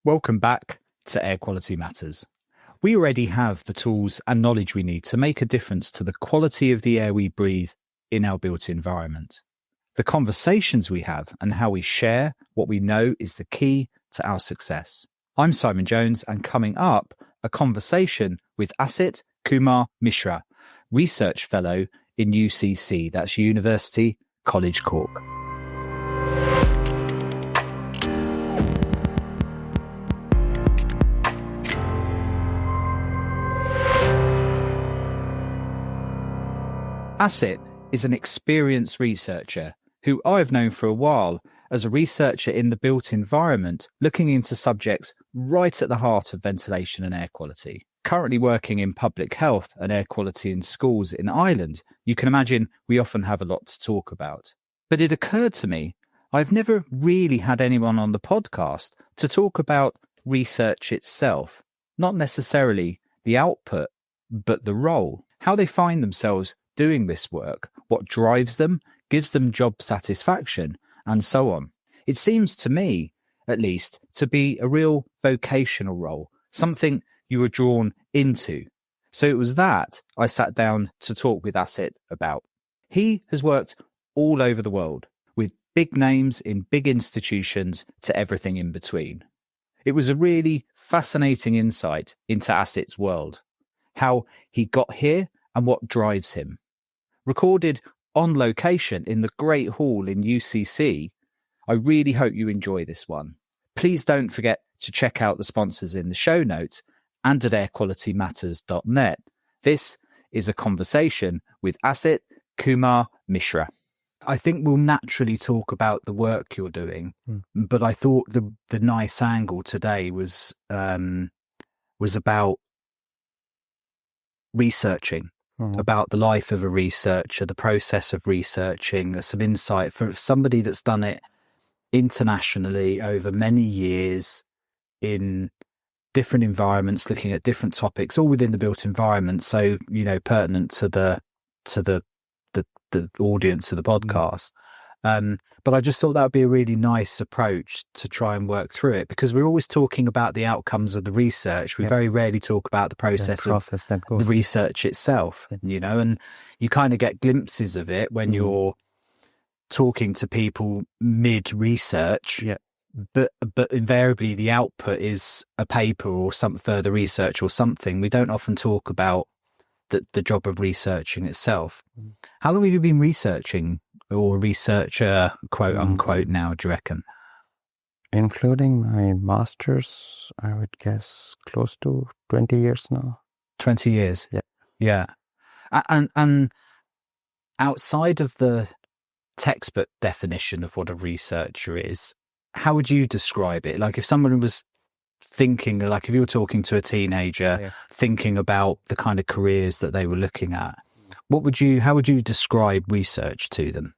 Welcome back to Air Quality Matters. We already have the tools and knowledge we need to make a difference to the quality of the air we breathe in our built environment. The conversations we have and how we share what we know is the key to our success. I'm Simon Jones, and coming up, a conversation with Asit Kumar Mishra, Research Fellow in UCC, that's University College Cork. Asit is an experienced researcher who I've known for a while as a researcher in the built environment, looking into subjects right at the heart of ventilation and air quality. Currently working in public health and air quality in schools in Ireland, you can imagine we often have a lot to talk about. But it occurred to me, I've never really had anyone on the podcast to talk about research itself, not necessarily the output, but the role, how they find themselves doing this work, what drives them, gives them job satisfaction, and so on. It seems to me, at least, to be a real vocational role, something you were drawn into. So it was that I sat down to talk with Asit about. He has worked all over the world, with big names in big institutions to everything in between. It was a really fascinating insight into Asit's world, how he got here and what drives him. Recorded on location in the Great Hall in UCC, I really hope you enjoy this one. Please don't forget to check out the sponsors in the show notes and at airqualitymatters.net. This is a conversation with Asit Kumar Mishra. I think we'll naturally talk about the work you're doing, but I thought the nice angle today was about researching. About the life of a researcher, the process of researching, some insight for somebody that's done it internationally over many years in different environments, looking at different topics, all within the built environment. So, pertinent to the audience of the podcast. But I just thought that would be a really nice approach to try and work through it, because we're always talking about the outcomes of the research. We very rarely talk about the process of the research itself, and you kind of get glimpses of it when you're talking to people mid-research. But invariably the output is a paper or some further research or something. We don't often talk about the job of researching itself. How long have you been researching, or researcher, quote unquote, now, do you reckon? Including my master's, I would guess close to 20 years now. 20 years? Yeah. And outside of the textbook definition of what a researcher is, how would you describe it? Like if someone was thinking, like if you were talking to a teenager, thinking about the kind of careers that they were looking at, how would you describe research to them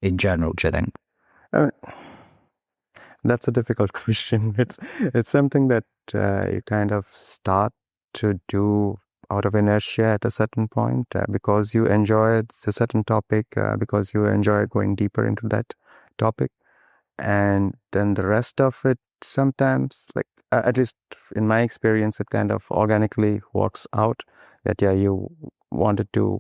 in general, do you think? That's a difficult question. It's something that you kind of start to do out of inertia at a certain point, because you enjoy a certain topic, because you enjoy going deeper into that topic. And then the rest of it sometimes, like at least in my experience, it kind of organically works out that, you wanted to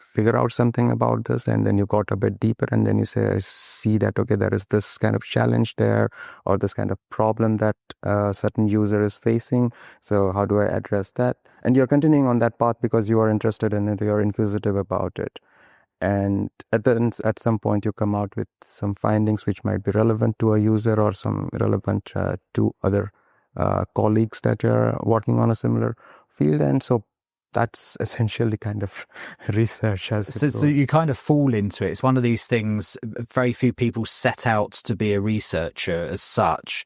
figure out something about this, and then you got a bit deeper, and then you see that, okay, there is this kind of challenge there, or this kind of problem that a certain user is facing. So how do I address that? And you're continuing on that path because you are interested in it, you're inquisitive about it. And at some point you come out with some findings which might be relevant to a user, or some relevant to other colleagues that are working on a similar field. And so that's essentially kind of research. So you kind of fall into it. It's one of these things, very few people set out to be a researcher as such.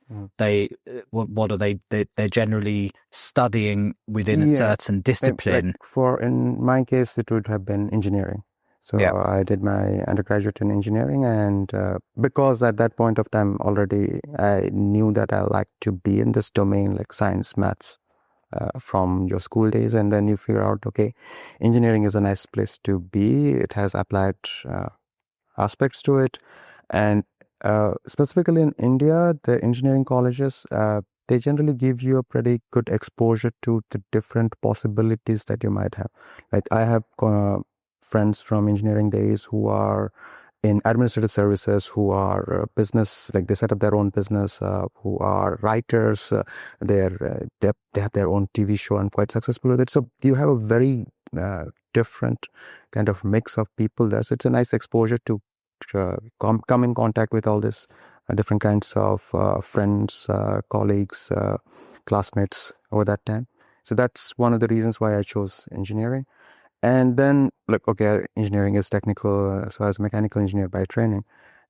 What are they? They're generally studying within a certain discipline. In my case, it would have been engineering. So I did my undergraduate in engineering, and because at that point of time already I knew that I liked to be in this domain, like science, maths, from your school days, and then you figure out, okay, engineering is a nice place to be. It has applied aspects to it, and specifically in India, the engineering colleges, they generally give you a pretty good exposure to the different possibilities that you might have. Like I have friends from engineering days who are in administrative services, who are business, like they set up their own business, who are writers, they have their own TV show and quite successful with it. So you have a very different kind of mix of people there. So it's a nice exposure to come in contact with all this different kinds of friends, colleagues, classmates over that time. So that's one of the reasons why I chose engineering. And then, look, okay, engineering is technical, so I was a mechanical engineer by training.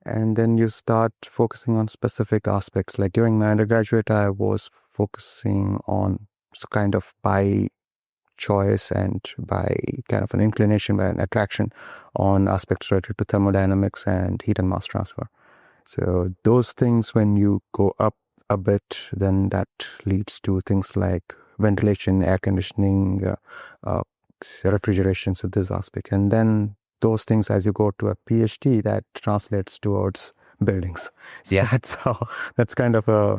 And then you start focusing on specific aspects. Like during my undergraduate, I was focusing on kind of by choice and by kind of an inclination, by an attraction on aspects related to thermodynamics and heat and mass transfer. So those things, when you go up a bit, then that leads to things like ventilation, air conditioning, refrigeration, so this aspect. And then those things, as you go to a PhD, that translates towards buildings. So Yeah. that's kind of a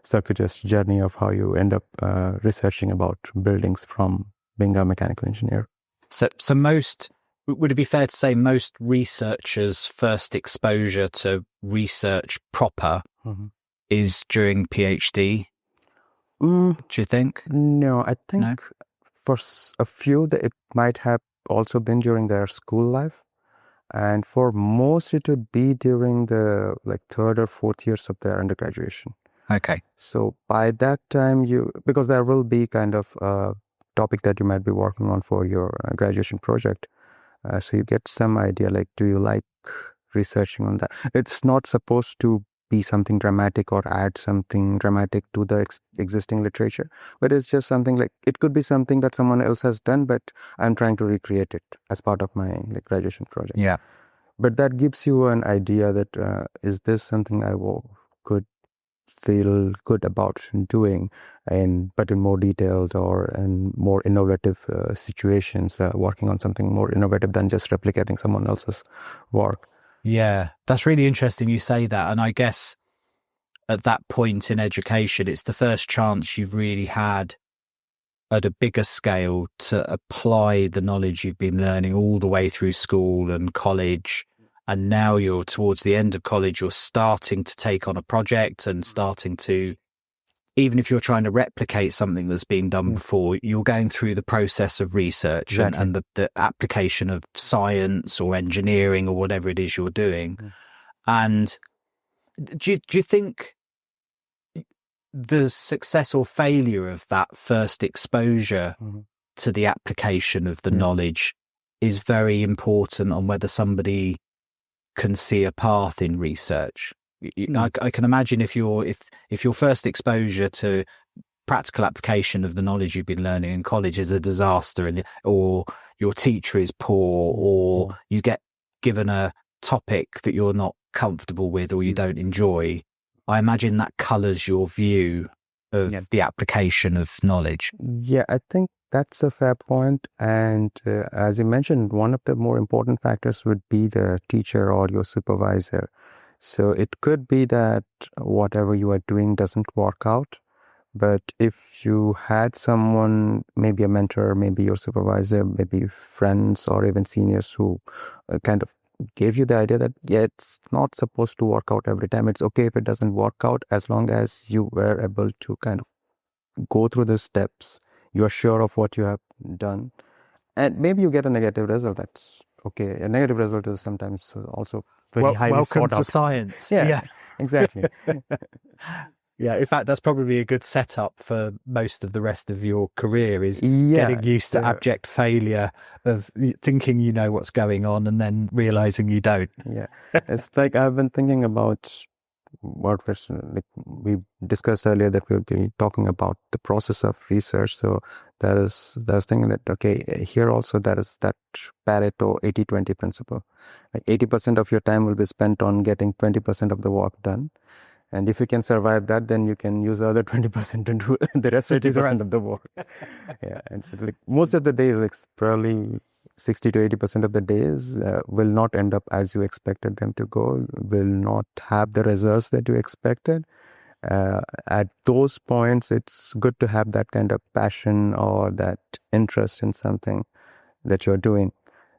circuitous journey of how you end up researching about buildings from being a mechanical engineer. So would it be fair to say most researchers' first exposure to research proper is during PhD? Do you think? No, I think for a few, that it might have also been during their school life. And for most, it would be during the third or fourth years of their undergraduation. Okay. So by that time, because there will be kind of a topic that you might be working on for your graduation project. So you get some idea, like, do you like researching on that? It's not supposed to be something dramatic or add something dramatic to the existing literature, but it's just something like, it could be something that someone else has done, but I'm trying to recreate it as part of my graduation project. Yeah. But that gives you an idea that is this something I could feel good about doing, but in more detailed or in more innovative situations, working on something more innovative than just replicating someone else's work. Yeah, that's really interesting you say that. And I guess at that point in education, it's the first chance you've really had at a bigger scale to apply the knowledge you've been learning all the way through school and college. And now you're towards the end of college, you're starting to take on a project and starting to, even if you're trying to replicate something that's been done before, you're going through the process of research. Exactly. and the application of science or engineering or whatever it is you're doing. And do you think the success or failure of that first exposure to the application of the knowledge is very important on whether somebody can see a path in research? I can imagine if your first exposure to practical application of the knowledge you've been learning in college is a disaster, or your teacher is poor, or you get given a topic that you're not comfortable with or you don't enjoy, I imagine that colours your view of the application of knowledge. Yeah, I think that's a fair point. And as you mentioned, one of the more important factors would be the teacher or your supervisor. So it could be that whatever you are doing doesn't work out. But if you had someone, maybe a mentor, maybe your supervisor, maybe friends or even seniors who kind of gave you the idea that, it's not supposed to work out every time. It's okay if it doesn't work out, as long as you were able to kind of go through the steps. You are sure of what you have done. And maybe you get a negative result. That's okay. A negative result is sometimes also very highly sought out. Welcome to science. Yeah, exactly. Yeah, in fact, that's probably a good setup for most of the rest of your career, is getting used to abject failure of thinking you know what's going on and then realizing you don't. Yeah, it's like I've been thinking about what we discussed earlier, that we'll be talking about the process of research. So there's thinking that, okay, here also there is that Pareto 80-20 principle. Like 80% of your time will be spent on getting 20% of the work done. And if you can survive that, then you can use the other 20% to do the rest 80% of the work. Yeah, and so most of the days, probably 60 to 80% of the days will not end up as you expected them to go, will not have the results that you expected. At those points, it's good to have that kind of passion or that interest in something that you're doing.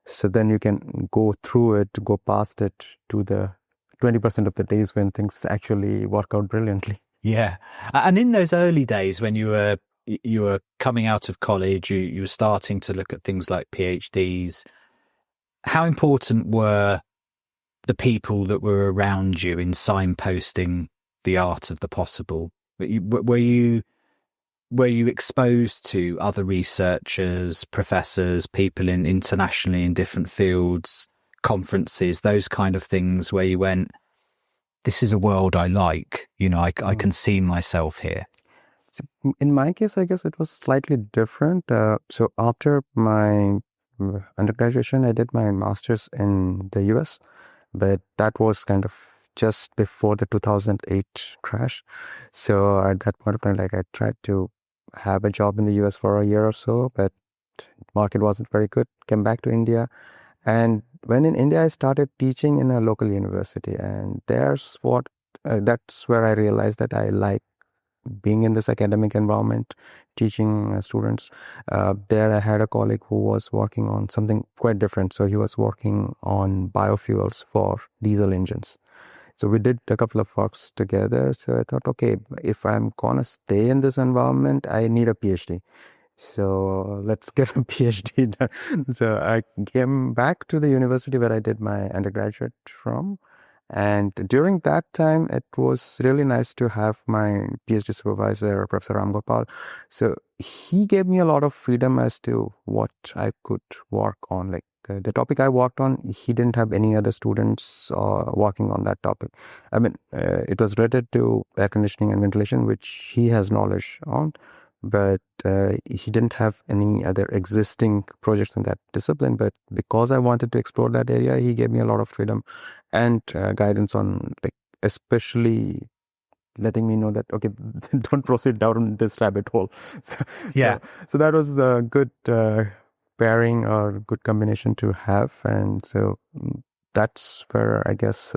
So then you can go through it, go past it to the 20% of the days when things actually work out brilliantly. Yeah. And in those early days when you were coming out of college, you were starting to look at things like PhDs, how important were the people that were around you in signposting the art of the possible? Were you exposed to other researchers, professors, people internationally in different fields, conferences, those kind of things where you went, this is a world I like, I can see myself here? So in my case, I guess it was slightly different. So after my undergraduation, I did my master's in the US, but that was kind of just before the 2008 crash. So at that point of time, like I tried to have a job in the US for a year or so, but market wasn't very good. Came back to India. And when in India, I started teaching in a local university. And that's where I realized that I like being in this academic environment, teaching students. There I had a colleague who was working on something quite different. So he was working on biofuels for diesel engines. So we did a couple of works together. So I thought, okay, if I'm gonna stay in this environment, I need a PhD. So let's get a PhD done. So I came back to the university where I did my undergraduate from. And during that time, it was really nice to have my PhD supervisor, Professor Ram Gopal. So he gave me a lot of freedom as to what I could work on. Like the topic I worked on, he didn't have any other students working on that topic. I mean, it was related to air conditioning and ventilation, which he has knowledge on, but he didn't have any other existing projects in that discipline. But because I wanted to explore that area, he gave me a lot of freedom and guidance on, like, especially letting me know that, okay, don't proceed down this rabbit hole. So, Yeah. So that was a good pairing or good combination to have. And so that's where I guess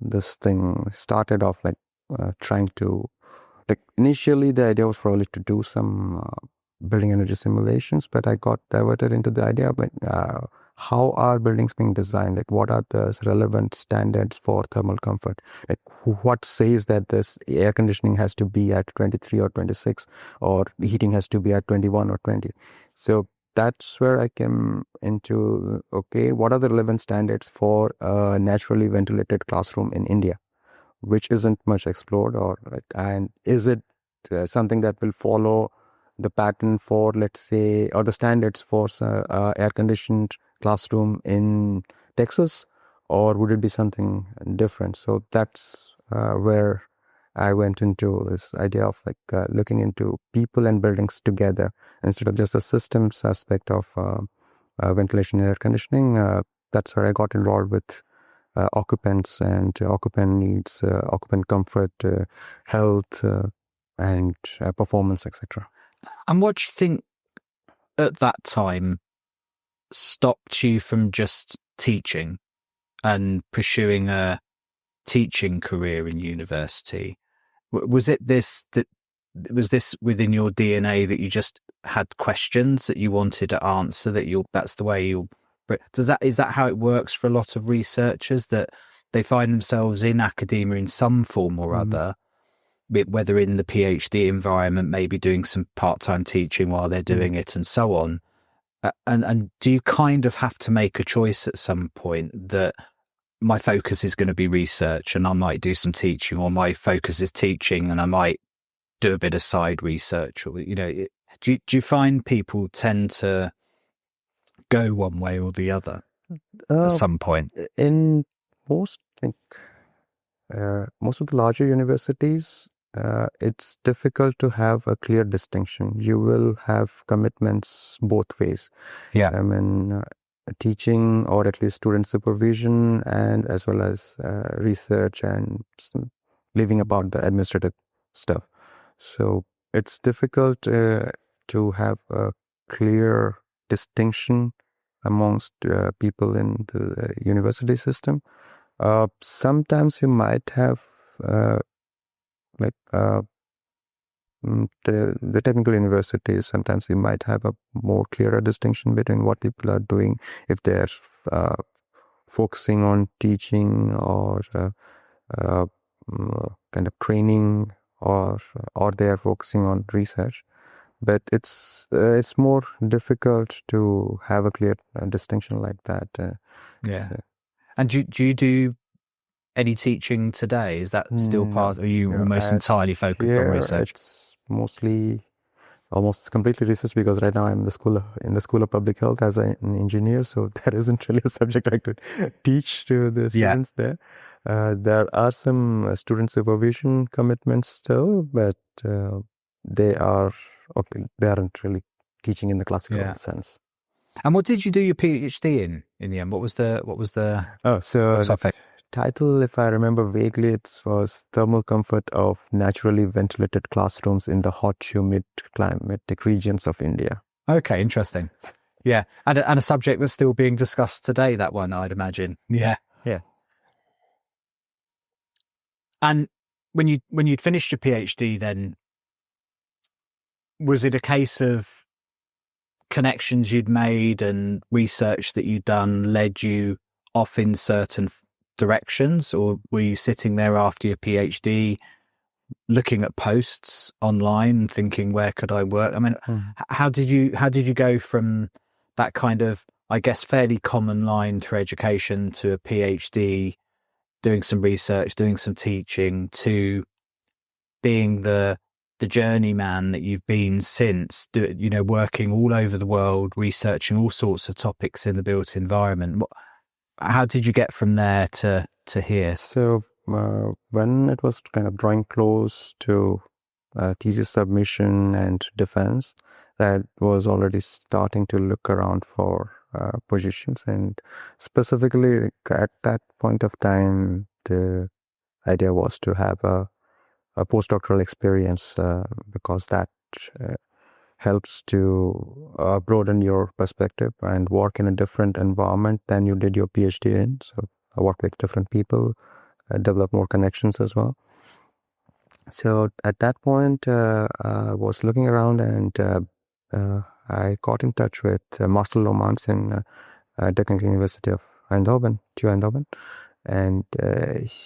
this thing started off, like trying to, like, initially the idea was probably to do some building energy simulations, but I got diverted into the idea of, like, how are buildings being designed? Like, what are the relevant standards for thermal comfort? Like, what says that this air conditioning has to be at 23 or 26, or heating has to be at 21 or 20? So that's where I came into, okay, what are the relevant standards for a naturally ventilated classroom in India, which isn't much explored, or like, and is it something that will follow the pattern for, let's say, or the standards for air conditioned classroom in Texas, or would it be something different? So that's where I went into this idea of, like, looking into people and buildings together instead of just a systems aspect of ventilation and air conditioning. That's where I got involved with occupants and occupant needs, occupant comfort, health, and performance, etc. And what do you think at that time stopped you from just teaching and pursuing a teaching career in university? Was this within your DNA that you just had questions that you wanted to answer, that's the way you'll... is that how it works for a lot of researchers, that they find themselves in academia in some form or other, whether in the PhD environment, maybe doing some part-time teaching while they're doing it and so on? And do you kind of have to make a choice at some point that my focus is going to be research and I might do some teaching, or my focus is teaching and I might do a bit of side research? Or, do you find people tend to go one way or the other at some point? In most, most of the larger universities, it's difficult to have a clear distinction. You will have commitments both ways. Yeah. I mean, teaching, or at least student supervision, and as well as research and leaving about the administrative stuff. So it's difficult to have a clear distinction amongst people in the university system. Sometimes you might have like the technical universities, sometimes you might have a more clearer distinction between what people are doing, if they're focusing on teaching or kind of training, or they're focusing on research. But it's more difficult to have a clear distinction like that. So. And do you do any teaching today? Is that still part? Are you almost entirely focused on research? It's mostly almost completely research, because right now I'm in the school of public health as an engineer, so there isn't really a subject I could teach to the students there. There are some student supervision commitments still, but they aren't really teaching in the classical sense. And what did you do your PhD in the end? What was the topic? Title, if I remember vaguely, it was Thermal Comfort of Naturally Ventilated Classrooms in the Hot, Humid Climatic Regions of India. Okay, interesting. Yeah, and a subject that's still being discussed today, that one, I'd imagine. Yeah. And when you'd finished your PhD, then was it a case of connections you'd made and research that you'd done led you off in certain directions, or were you sitting there after your PhD looking at posts online and thinking, where could I work? I mean, how did you go from that kind of, I guess, fairly common line to education to a PhD, doing some research, doing some teaching, to being the journeyman that you've been since, working all over the world, researching all sorts of topics in the built environment? How did you get from there to here? So when it was kind of drawing close to thesis submission and defense, that was already starting to look around for positions. And specifically at that point of time, the idea was to have a postdoctoral experience, because that helps to broaden your perspective and work in a different environment than you did your PhD in. So I work with different people, develop more connections as well. So at that point, I was looking around, and I got in touch with Marcel Lomans in Technical University of Eindhoven, TU Eindhoven. And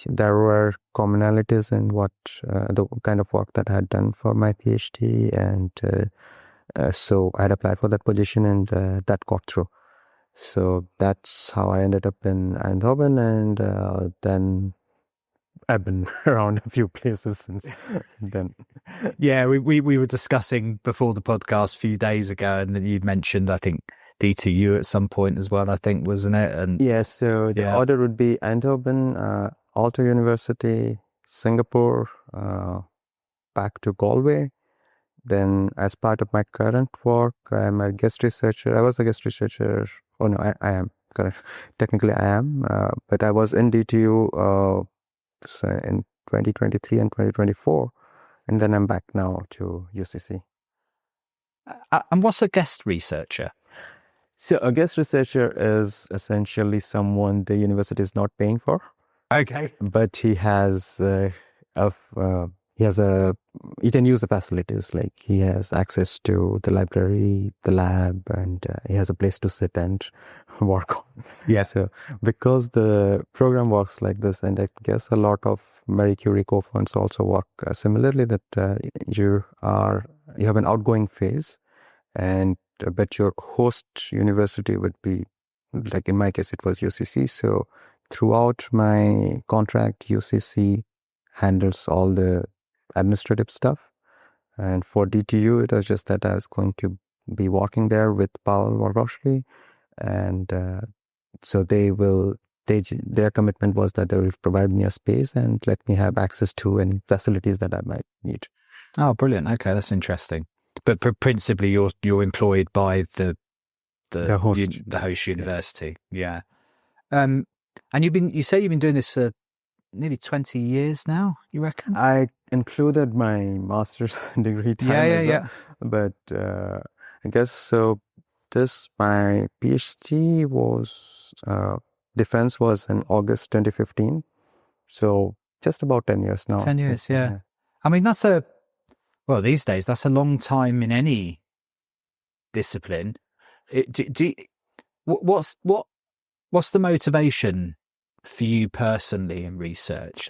there were commonalities in what the kind of work that I had done for my PhD, and so I had applied for that position, and that got through. So that's how I ended up in Eindhoven, and then I've been around a few places since then. Yeah, we were discussing before the podcast a few days ago, and then you'd mentioned, I think, DTU at some point as well, I think, wasn't it? And so the order would be Eindhoven, Aalto University, Singapore, back to Galway. Then, as part of my current work, I'm a guest researcher. I was a guest researcher. Oh no, I am. Correct. Technically, I am. But I was in DTU in 2023 and 2024, and then I'm back now to UCC. And what's a guest researcher? So a guest researcher is essentially someone the university is not paying for. Okay. But he has he can use the facilities, like he has access to the library, the lab, and he has a place to sit and work on. Yeah. So because the program works like this, and I guess a lot of Marie Curie co-funds also work similarly, that you have an outgoing phase, but your host university would be, like in my case, it was UCC. So throughout my contract, UCC handles all the administrative stuff. And for DTU, it was just that I was going to be working there with Paul Wargoshli. And so their commitment was that they will provide me a space and let me have access to any facilities that I might need. Oh, brilliant. Okay, that's interesting. But principally, you're employed by the host university. Yeah. And you say you've been doing this for nearly 20 years now, you reckon? I included my master's degree time as well. But I guess so. My PhD was defense was in August 2015. So just about 10 years now. 10 years, yeah. I mean, these days, that's a long time in any discipline. What's the motivation for you personally in research?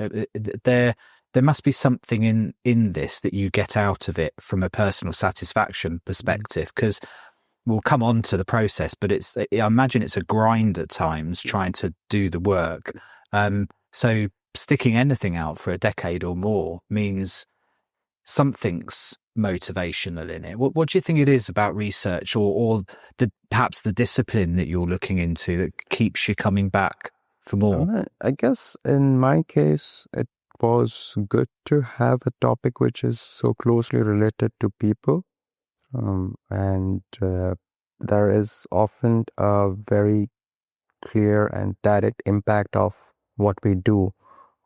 There must be something in this that you get out of it from a personal satisfaction perspective, because we'll come on to the process, but I imagine it's a grind at times trying to do the work. So sticking anything out for a decade or more means something's motivational in it. What do you think it is about research, or perhaps the discipline that you're looking into, that keeps you coming back for more? I guess in my case, it was good to have a topic which is so closely related to people. And there is often a very clear and direct impact of what we do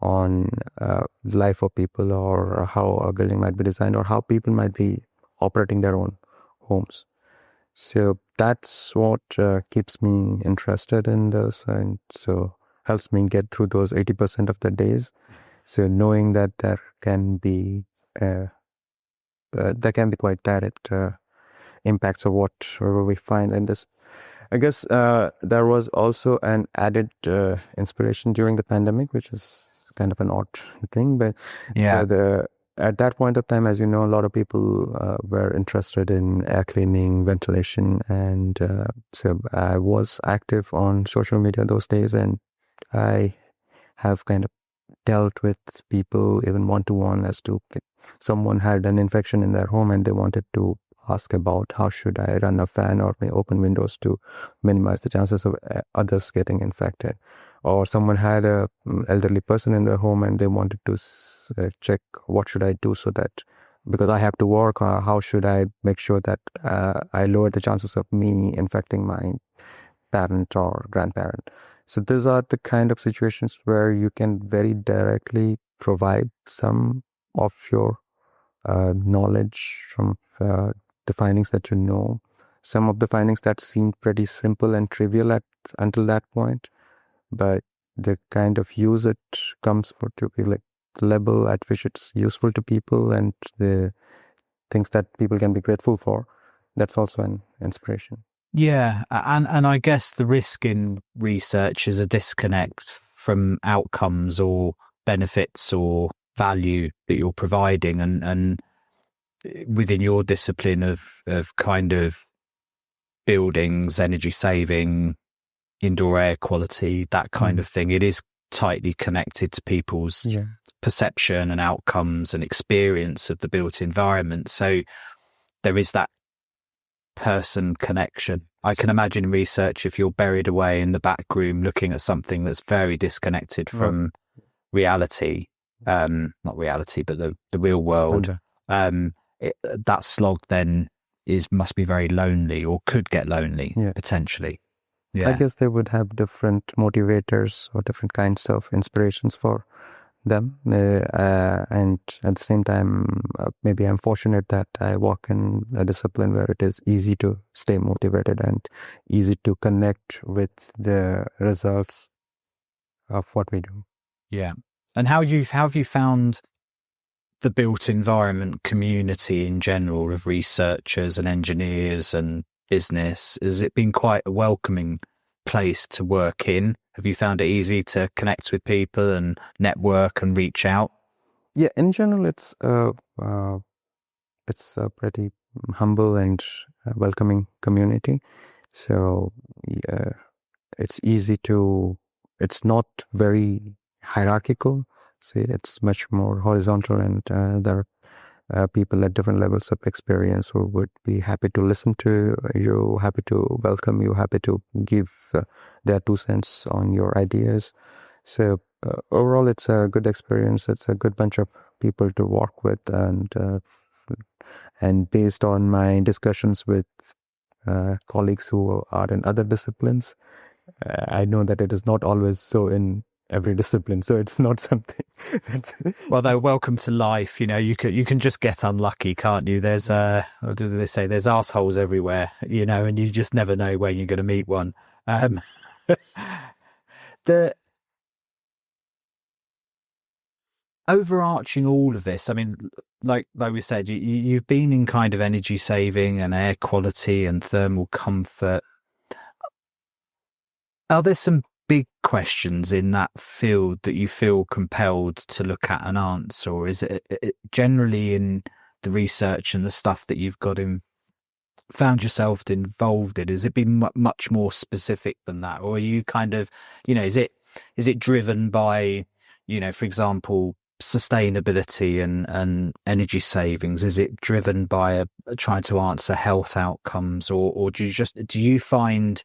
on the life of people, or how a building might be designed, or how people might be operating their own homes. So that's what keeps me interested in this, and so helps me get through those 80% of the days. So knowing that there can be quite direct impacts of whatever we find in this. I guess there was also an added inspiration during the pandemic, which is kind of an odd thing, but at that point of time, as you know, a lot of people were interested in air cleaning, ventilation, and so I was active on social media those days, and I have kind of dealt with people even one-to-one, as to, like, someone had an infection in their home and they wanted to ask about how should I run a fan or open windows to minimize the chances of others getting infected. Or someone had a elderly person in their home and they wanted to check what should I do, so that, because I have to work, how should I make sure that I lower the chances of me infecting my parent or grandparent. So these are the kind of situations where you can very directly provide some of your knowledge from the findings that you know. Some of the findings that seemed pretty simple and trivial until that point, but the kind of use it comes to be like the level at which it's useful to people, and the things that people can be grateful for. That's also an inspiration. Yeah, and I guess the risk in research is a disconnect from outcomes or benefits or value that you're providing, and within your discipline of kind of buildings, energy saving, indoor air quality, that kind of thing, it is tightly connected to people's perception and outcomes and experience of the built environment. So there is that person connection. I can imagine research, if you're buried away in the back room looking at something that's very disconnected from reality, not reality, but the real world, that slog then must be very lonely, or could get lonely potentially. I guess they would have different motivators or different kinds of inspirations for them, and at the same time, maybe I'm fortunate that I work in a discipline where it is easy to stay motivated and easy to connect with the results of what we do. Yeah. And how have you found the built environment community in general, of researchers and engineers and business? Has it been quite a welcoming place to work in? Have you found it easy to connect with people and network and reach out? Yeah, in general, it's a pretty humble and welcoming community. So it's easy to. It's not very hierarchical. So it's much more horizontal, and there are people at different levels of experience who would be happy to listen to you, happy to welcome you, happy to give their 2 cents on your ideas. So overall, it's a good experience. It's a good bunch of people to work with, and based on my discussions with colleagues who are in other disciplines, I know that it is not always so in every discipline, so it's not something well, they're welcome to life. You can just get unlucky, can't you? There's what do they say, there's assholes everywhere, and you just never know when you're going to meet one. overarching all of this, I mean, like we said, you've been in kind of energy saving and air quality and thermal comfort. Are there some big questions in that field that you feel compelled to look at and answer, or is it generally in the research and the stuff that you've found yourself involved in, has it been much more specific than that, or are you kind of, is it driven by, for example, sustainability and energy savings? Is it driven by trying to answer health outcomes, or do you find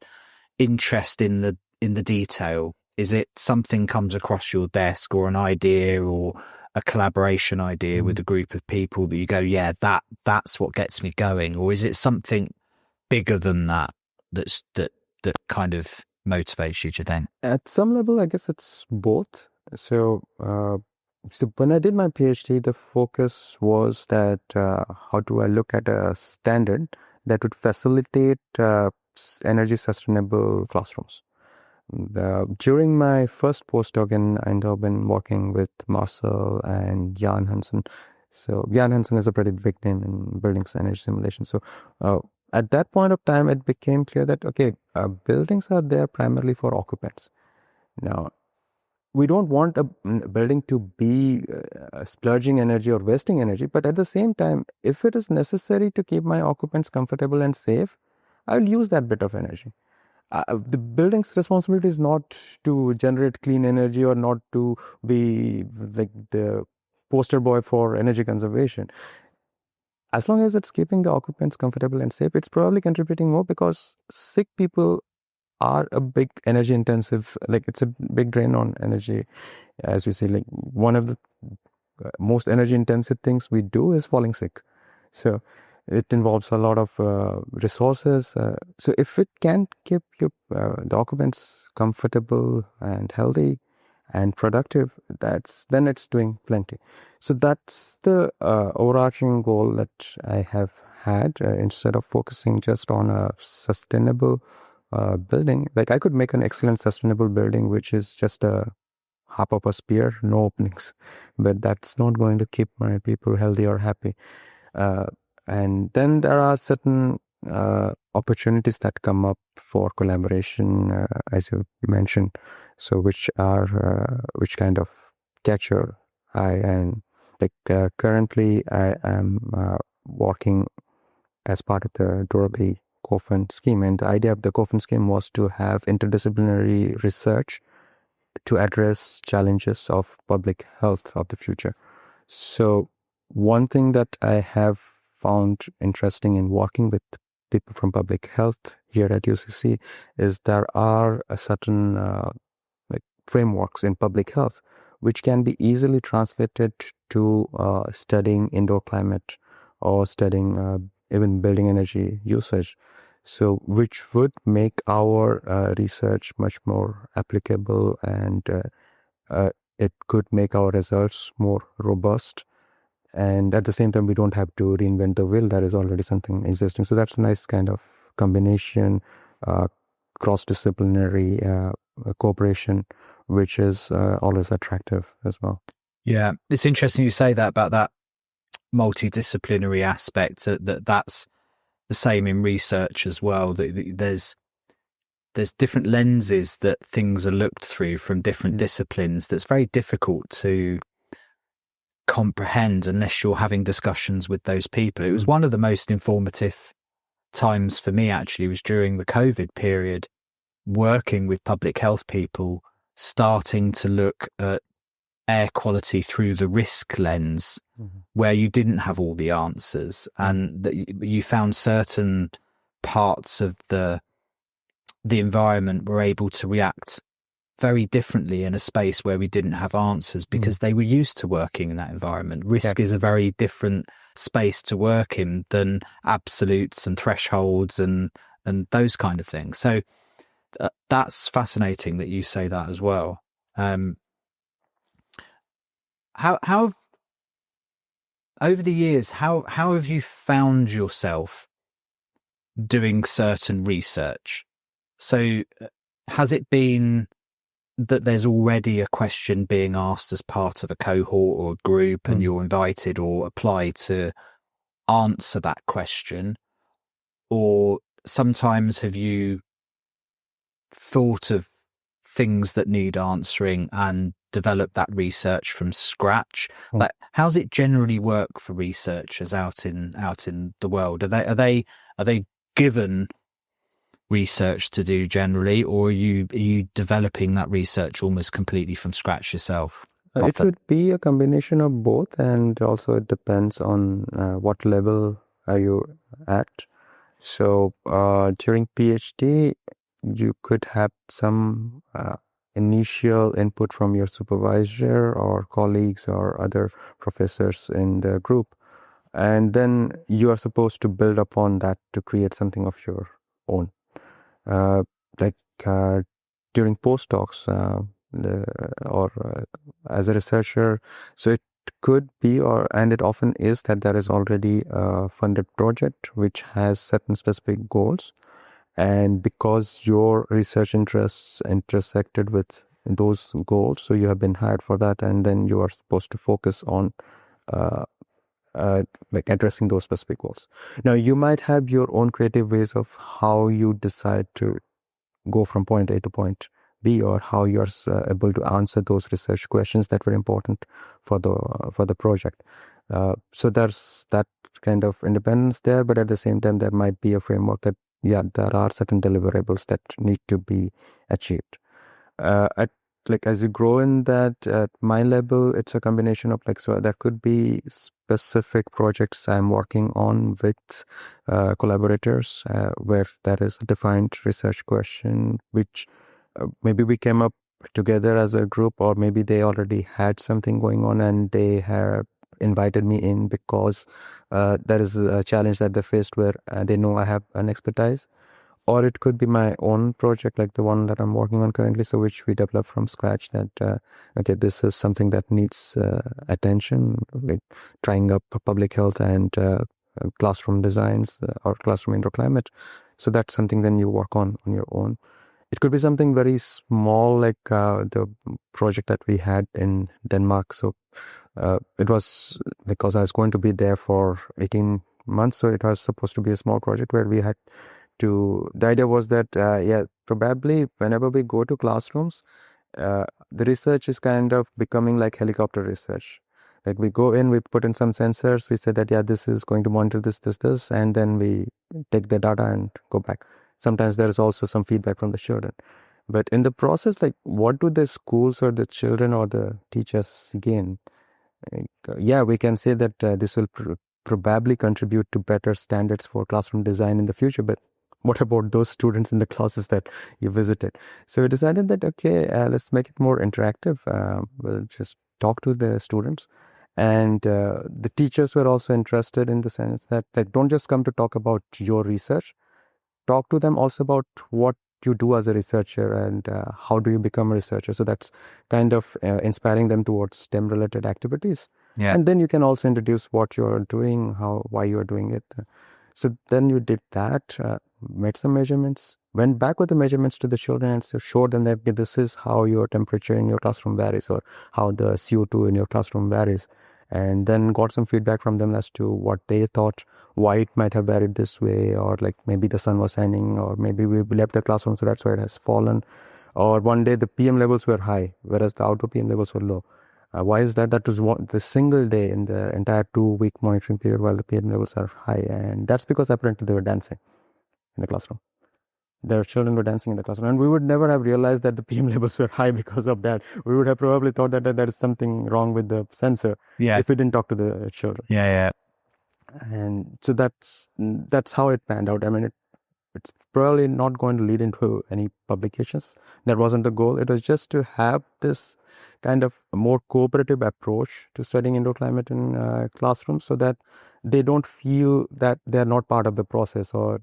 interest in the detail? Is it something comes across your desk, or an idea, or a collaboration idea with a group of people that you go, yeah, that's what gets me going? Or is it something bigger than that that kind of motivates you to then? At some level, I guess it's both. So when I did my PhD, the focus was that how do I look at a standard that would facilitate energy sustainable classrooms. During my first postdoc in Eindhoven, working with Marcel and Jan Hansen. So Jan Hansen is a pretty big name in buildings energy simulation. So at that point of time, it became clear that, okay, buildings are there primarily for occupants. Now, we don't want a building to be splurging energy or wasting energy, but at the same time, if it is necessary to keep my occupants comfortable and safe, I'll use that bit of energy. The building's responsibility is not to generate clean energy or not to be like the poster boy for energy conservation. As long as it's keeping the occupants comfortable and safe, it's probably contributing more, because sick people are a big energy intensive, like it's a big drain on energy. As we say, like one of the most energy intensive things we do is falling sick. So it involves a lot of resources. So if it can keep the occupants comfortable and healthy and productive, then it's doing plenty. So that's the overarching goal that I have had. Instead of focusing just on a sustainable building, like I could make an excellent sustainable building which is just a half of a spear, no openings, but that's not going to keep my people healthy or happy. And then there are certain opportunities that come up for collaboration, as you mentioned. So which kind of catch your eye, and like currently I am working as part of the Dorothy CoFund scheme, and the idea of the CoFund scheme was to have interdisciplinary research to address challenges of public health of the future. So one thing that I have found interesting in working with people from public health here at UCC is there are a certain like frameworks in public health which can be easily translated to studying indoor climate or studying even building energy usage. So which would make our research much more applicable, and it could make our results more robust. And at the same time, we don't have to reinvent the wheel. There is already something existing. So that's a nice kind of combination, cross-disciplinary cooperation, which is always attractive as well. Yeah, it's interesting you say that about that multidisciplinary aspect, that's the same in research as well. There's different lenses that things are looked through from different disciplines that's very difficult to comprehend unless you're having discussions with those people. It was one of the most informative times for me, actually, was during the COVID period, working with public health people, starting to look at air quality through the risk lens, where you didn't have all the answers, and that you found certain parts of the environment were able to react very differently in a space where we didn't have answers, because they were used to working in that environment. Risk is a very different space to work in than absolutes and thresholds and those kind of things. So that's fascinating that you say that as well. How over the years, how have you found yourself doing certain research? So has it been that there's already a question being asked as part of a cohort or a group, and you're invited or apply to answer that question? Or sometimes have you thought of things that need answering and develop that research from scratch? Like, how's it generally work for researchers out in the world? Are they given research to do generally, or are you developing that research almost completely from scratch yourself? It would be a combination of both, and also it depends on what level are you at. So during PhD, you could have some initial input from your supervisor or colleagues or other professors in the group. And then you are supposed to build upon that to create something of your own. During postdocs or as a researcher, so it could be, and it often is, that there is already a funded project which has certain specific goals. And because your research interests intersected with those goals, so you have been hired for that, and then you are supposed to focus on addressing those specific goals. Now, you might have your own creative ways of how you decide to go from point A to point B, or how you are able to answer those research questions that were important for the project. So there's that kind of independence there, but at the same time, there might be a framework that, there are certain deliverables that need to be achieved. As you grow in that, at my level, it's a combination of so there could be specific projects I'm working on with collaborators where there is a defined research question, which maybe we came up together as a group, or maybe they already had something going on and they have invited me in because there is a challenge that they faced where they know I have an expertise. Or it could be my own project, like the one that I'm working on currently, so which we developed from scratch, that, this is something that needs attention, like trying up public health and classroom designs or classroom indoor climate. So that's something then you work on your own. It could be something very small, like the project that we had in Denmark. So it was because I was going to be there for 18 months. So it was supposed to be a small project where we had the idea was that, probably whenever we go to classrooms, the research is kind of becoming like helicopter research. Like we go in, we put in some sensors, we say that, this is going to monitor this, and then we take the data and go back. Sometimes there is also some feedback from the children. But in the process, what do the schools or the children or the teachers gain? We can say that this will probably contribute to better standards for classroom design in the future, but what about those students in the classes that you visited? So we decided that, let's make it more interactive. We'll just talk to the students. And the teachers were also interested in the sense that they don't just come to talk about your research. Talk to them also about what you do as a researcher and how do you become a researcher. So that's kind of inspiring them towards STEM-related activities. Yeah. And then you can also introduce what you're doing, why you're doing it. So then you did that, made some measurements, went back with the measurements to the children and showed them that this is how your temperature in your classroom varies, or how the CO2 in your classroom varies. And then got some feedback from them as to what they thought, why it might have varied this way, or maybe the sun was shining, or maybe we left the classroom, so that's why it has fallen. Or one day the PM levels were high, whereas the outdoor PM levels were low. Why is that? That was the single day in the entire 2-week monitoring period while the PM levels are high. And that's because apparently they were dancing in the classroom. Their children were dancing in the classroom. And we would never have realized that the PM levels were high because of that. We would have probably thought that there is something wrong with the sensor if we didn't talk to the children. Yeah. And so that's how it panned out. I mean, it's probably not going to lead into any publications. That wasn't the goal. It was just to have this kind of more cooperative approach to studying indoor climate in classrooms, so that they don't feel that they're not part of the process. Or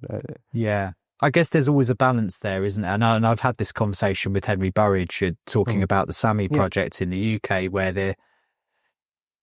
I guess there's always a balance there, isn't there? And I've had this conversation with Henry Burridge talking about the SAMI project in the UK, where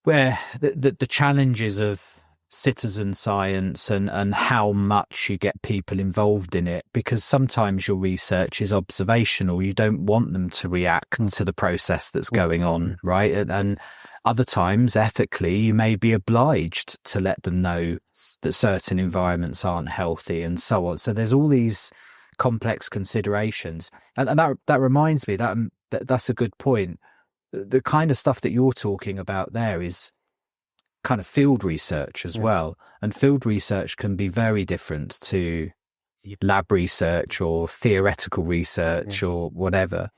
the challenges of citizen science and how much you get people involved in it, because sometimes your research is observational. You don't want them to react to the process that's going on, right? And other times, ethically, you may be obliged to let them know that certain environments aren't healthy and so on. So there's all these complex considerations. And that reminds me that's a good point. The kind of stuff that you're talking about there is kind of field research as well. And field research can be very different to lab research or theoretical research or whatever.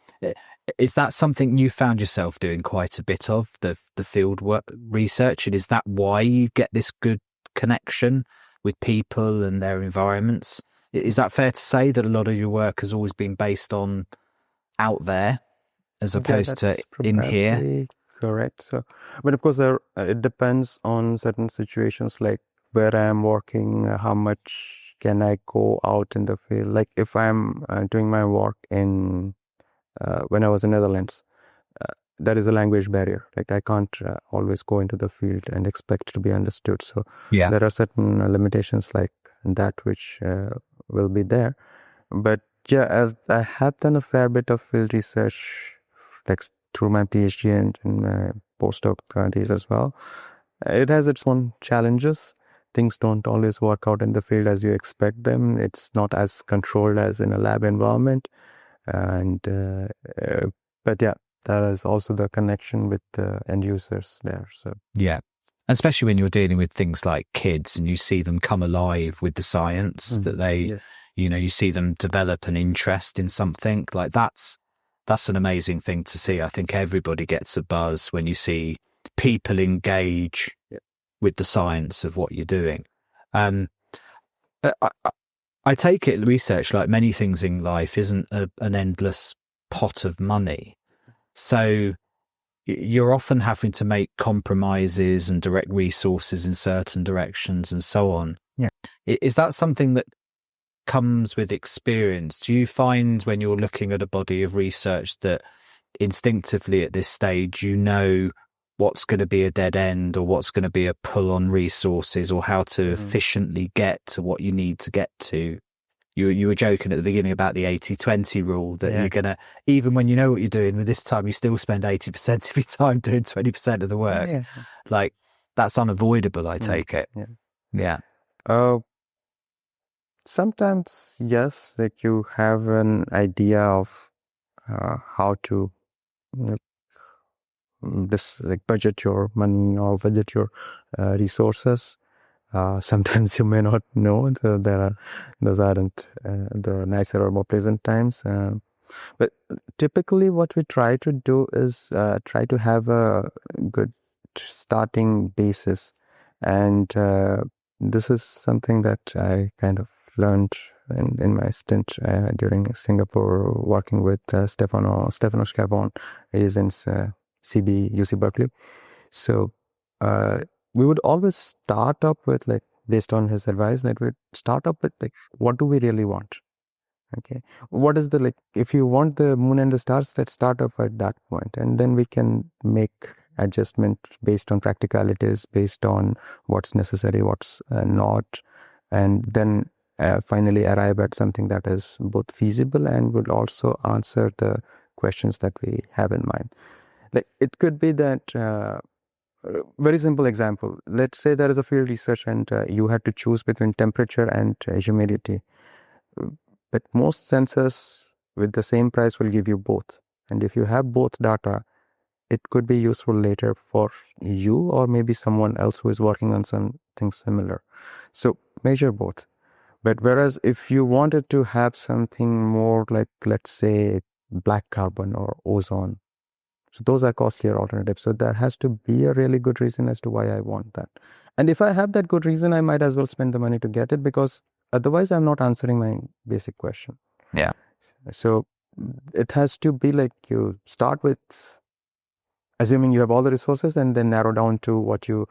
Is that something you found yourself doing quite a bit of, the field work research? And is that why you get this good connection with people and their environments? Is that fair to say that a lot of your work has always been based on out there as opposed to in here? Correct. So, but of course, it depends on certain situations, like where I am working, how much can I go out in the field. Like if I'm doing my work in when I was in Netherlands, there is a language barrier. Like I can't always go into the field and expect to be understood. So there are certain limitations like that which will be there. But yeah, I have done a fair bit of field research, like through my PhD and my postdoc days as well. It has its own challenges. Things don't always work out in the field as you expect them. It's not as controlled as in a lab environment. And but yeah, there is also the connection with the end users there. So yeah, especially when you're dealing with things like kids and you see them come alive with the science that they, you see them develop an interest in something like that's an amazing thing to see. I think everybody gets a buzz when you see people engage with the science of what you're doing. I take it research, like many things in life, isn't an endless pot of money. So you're often having to make compromises and direct resources in certain directions and so on. Yeah. Is that something that comes with experience? Do you find when you're looking at a body of research that instinctively at this stage, you know what's going to be a dead end or what's going to be a pull on resources or how to efficiently get to what you need to get to? You were joking at the beginning about the 80-20 rule that you're going to, even when you know what you're doing, with this time you still spend 80% of your time doing 20% of the work. Yeah. Like that's unavoidable, I take it. Yeah. Sometimes, yes, like you have an idea of how to budget your money or budget your resources. Sometimes you may not know, so those aren't the nicer or more pleasant times. But typically, what we try to do is try to have a good starting basis, and this is something that I kind of learned in my stint during Singapore, working with Stefano Scavone. He is in UC Berkeley. So we would always start up with, like, based on his advice, that we'd start up with, like, what do we really want? Okay, what is the, like, if you want the moon and the stars, let's start off at that point, and then we can make adjustment based on practicalities, based on what's necessary, what's not, and then finally arrive at something that is both feasible and would also answer the questions that we have in mind. Like, it could be that very simple example. Let's say there is a field research and you had to choose between temperature and humidity. But most sensors with the same price will give you both. And if you have both data, it could be useful later for you or maybe someone else who is working on something similar. So measure both. But whereas if you wanted to have something more like, let's say, black carbon or ozone, so those are costlier alternatives. So there has to be a really good reason as to why I want that. And if I have that good reason, I might as well spend the money to get it, because otherwise I'm not answering my basic question. Yeah. So it has to be like, you start with assuming you have all the resources and then narrow down to what you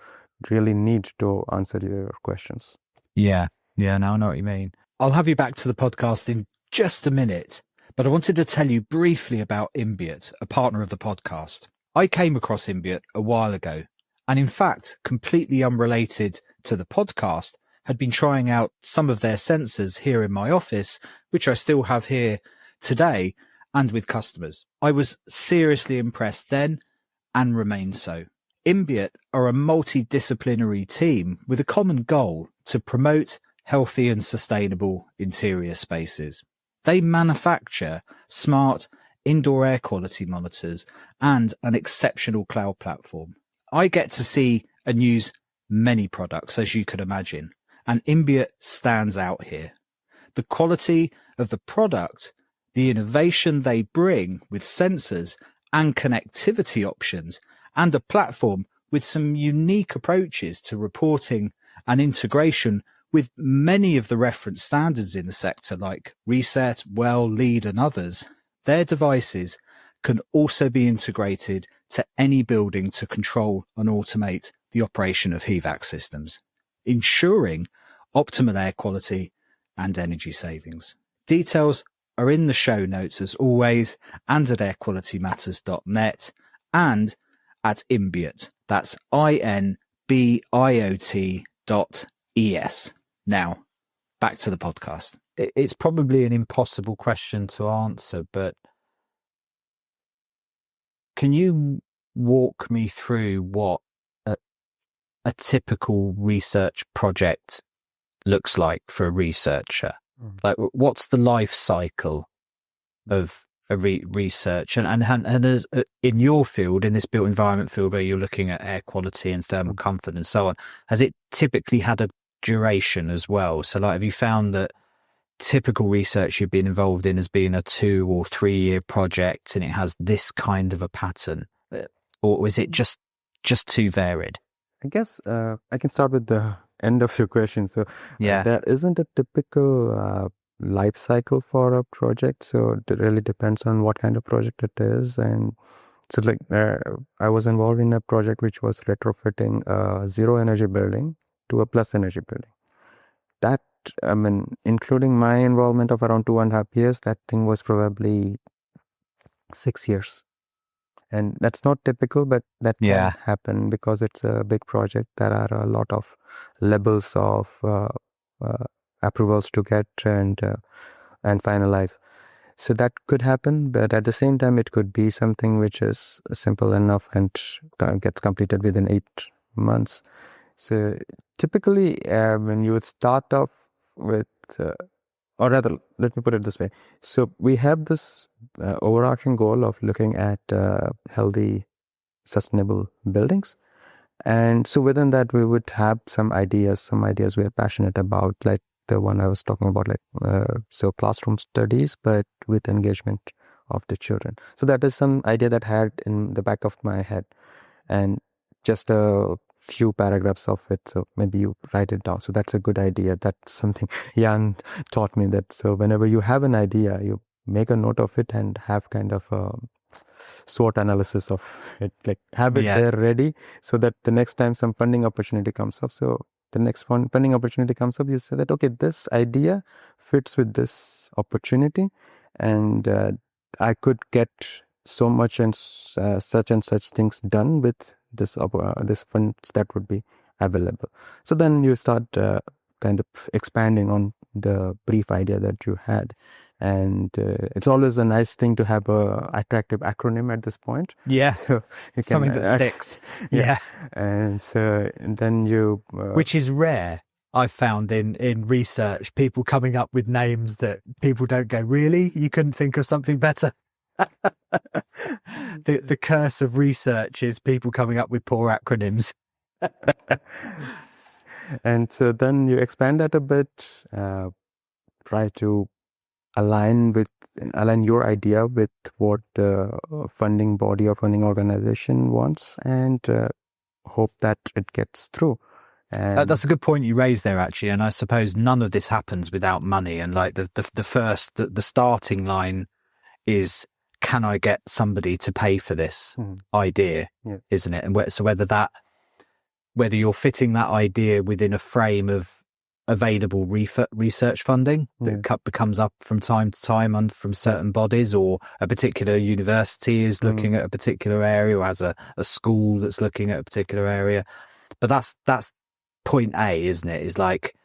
really need to answer your questions. Yeah. Yeah, now I know what you mean. I'll have you back to the podcast in just a minute, but I wanted to tell you briefly about Imbiot, a partner of the podcast. I came across Imbiot a while ago, and in fact, completely unrelated to the podcast had been trying out some of their sensors here in my office, which I still have here today, and with customers. I was seriously impressed then and remain so. Imbiot are a multidisciplinary team with a common goal to promote healthy and sustainable interior spaces. They manufacture smart indoor air quality monitors and an exceptional cloud platform. I get to see and use many products, as you could imagine, and Imbiot stands out here. The quality of the product, the innovation they bring with sensors and connectivity options, and a platform with some unique approaches to reporting and integration with many of the reference standards in the sector like Reset, Well, Lead and others. Their devices can also be integrated to any building to control and automate the operation of HVAC systems, ensuring optimal air quality and energy savings. Details are in the show notes as always, and at airqualitymatters.net and at Imbiot. That's INBIOT.ES. Now, back to the podcast. It's probably an impossible question to answer, but can you walk me through what a typical research project looks like for a researcher? Like, what's the life cycle of a research? And as, in your field, in this built environment field where you're looking at air quality and thermal comfort and so on, has it typically had a duration as well? So, like, have you found that typical research you've been involved in has been a 2 or 3 year project and it has this kind of a pattern, or is it just too varied? I guess I can start with the end of your question. So there isn't a typical life cycle for a project. So it really depends on what kind of project it is. And so like I was involved in a project which was retrofitting a zero energy building to a plus energy building. That, I mean, including my involvement of around 2.5 years, that thing was probably 6 years. And that's not typical, but that can happen because it's a big project. There are a lot of levels of approvals to get and finalize. So that could happen, but at the same time, it could be something which is simple enough and gets completed within 8 months. So typically, when you would start off with, or rather, let me put it this way. So we have this overarching goal of looking at healthy, sustainable buildings. And so within that, we would have some ideas we're passionate about, like the one I was talking about, like so classroom studies, but with engagement of the children. So that is some idea that I had in the back of my head, and just a few paragraphs of it. So maybe you write it down. So that's a good idea. That's something Jan taught me, that so whenever you have an idea, you make a note of it and have kind of a SWOT analysis of it, like have it there ready, so that the next time some funding opportunity comes up, so the next funding opportunity comes up, you say that, okay, this idea fits with this opportunity, and I could get so much and such things done with this funds that would be available. So then you start kind of expanding on the brief idea that you had. And it's always a nice thing to have a attractive acronym at this point. Yeah, so you can, something that sticks. Yeah. And so and then you... which is rare, I've found in research, people coming up with names that people don't go, really? You couldn't think of something better? The curse of research is people coming up with poor acronyms. And so then you expand that a bit, try to align your idea with what the funding body or funding organization wants, and hope that it gets through. And that's a good point you raised there, actually. And I suppose none of this happens without money. And like the starting line is, can I get somebody to pay for this idea? Isn't it? And so whether you're fitting that idea within a frame of available research funding that becomes up from time to time from certain bodies, or a particular university is looking at a particular area, or has a school that's looking at a particular area. But that's point A, isn't it? Is like,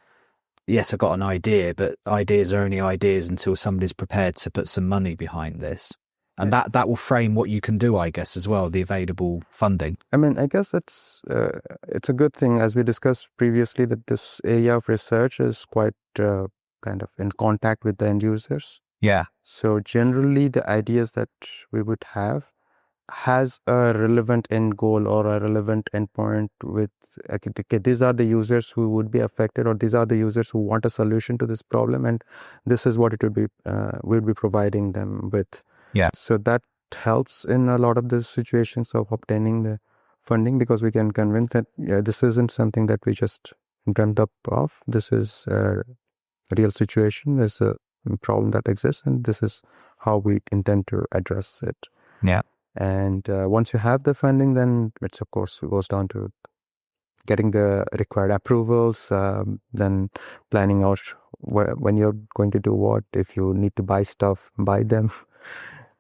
yes, I've got an idea, but ideas are only ideas until somebody's prepared to put some money behind this. And that will frame what you can do, I guess, as well, the available funding. I mean, I guess it's a good thing, as we discussed previously, that this area of research is quite kind of in contact with the end users. Yeah. So generally, the ideas that we would have has a relevant end goal or a relevant endpoint with, okay, these are the users who would be affected, or these are the users who want a solution to this problem, and this is what it would be, we'll be providing them with. Yeah. So that helps in a lot of the situations of obtaining the funding, because we can convince that this isn't something that we just dreamt up of. This is a real situation. There's a problem that exists, and this is how we intend to address it. Yeah. And once you have the funding, then it's, of course, it goes down to getting the required approvals, then planning out when you're going to do what. If you need to buy stuff, buy them,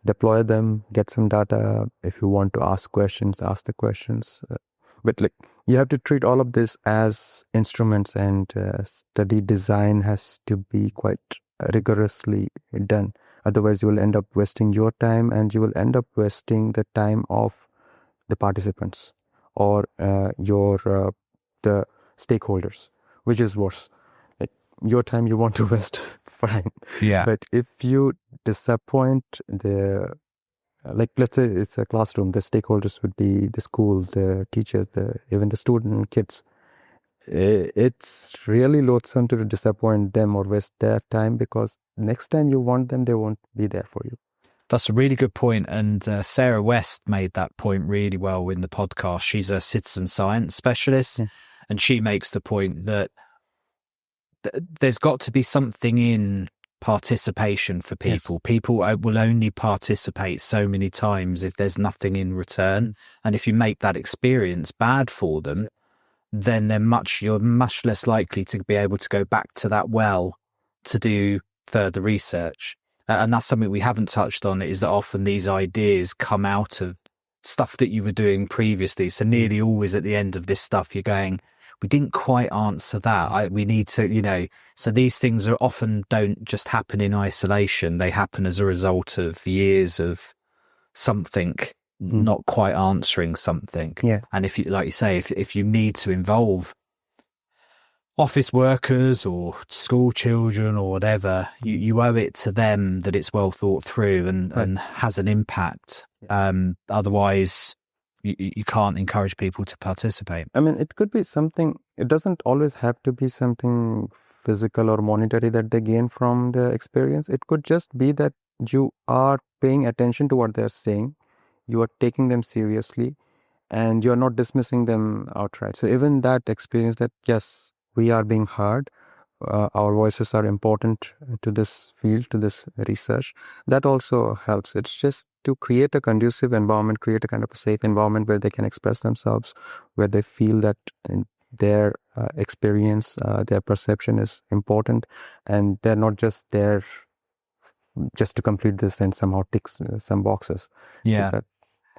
deploy them, get some data. If you want to ask questions, ask the questions. But like, you have to treat all of this as instruments, and study design has to be quite rigorously done. Otherwise, you will end up wasting your time, and you will end up wasting the time of the participants or the stakeholders, which is worse. Like, your time you want to waste, fine. Yeah. But if you disappoint the, like, let's say it's a classroom, the stakeholders would be the school, the teachers, even the student and kids. It's really loathsome to disappoint them or waste their time, because next time you want them, they won't be there for you. That's a really good point. And Sarah West made that point really well in the podcast. She's a citizen science specialist, and she makes the point that there's got to be something in participation for people. Yes. People will only participate so many times if there's nothing in return. And if you make that experience bad for them, then you're much less likely to be able to go back to that well to do further research. And that's something we haven't touched on, is that often these ideas come out of stuff that you were doing previously. So nearly always at the end of this stuff, you're going, we didn't quite answer that. We need to, so these things don't just happen in isolation. They happen as a result of years of something not quite answering something. Yeah. And if you, like you say, if you need to involve office workers or school children or whatever, you owe it to them that it's well thought through and has an impact. Otherwise, you can't encourage people to participate. I mean, it could be something, it doesn't always have to be something physical or monetary that they gain from the experience. It could just be that you are paying attention to what they're saying, you are taking them seriously, and you're not dismissing them outright. So even that experience that, yes, we are being heard, our voices are important to this field, to this research, that also helps. It's just to create a conducive environment, create a kind of a safe environment where they can express themselves, where they feel that their experience, their perception is important, and they're not just there just to complete this and somehow tick some boxes. Yeah. So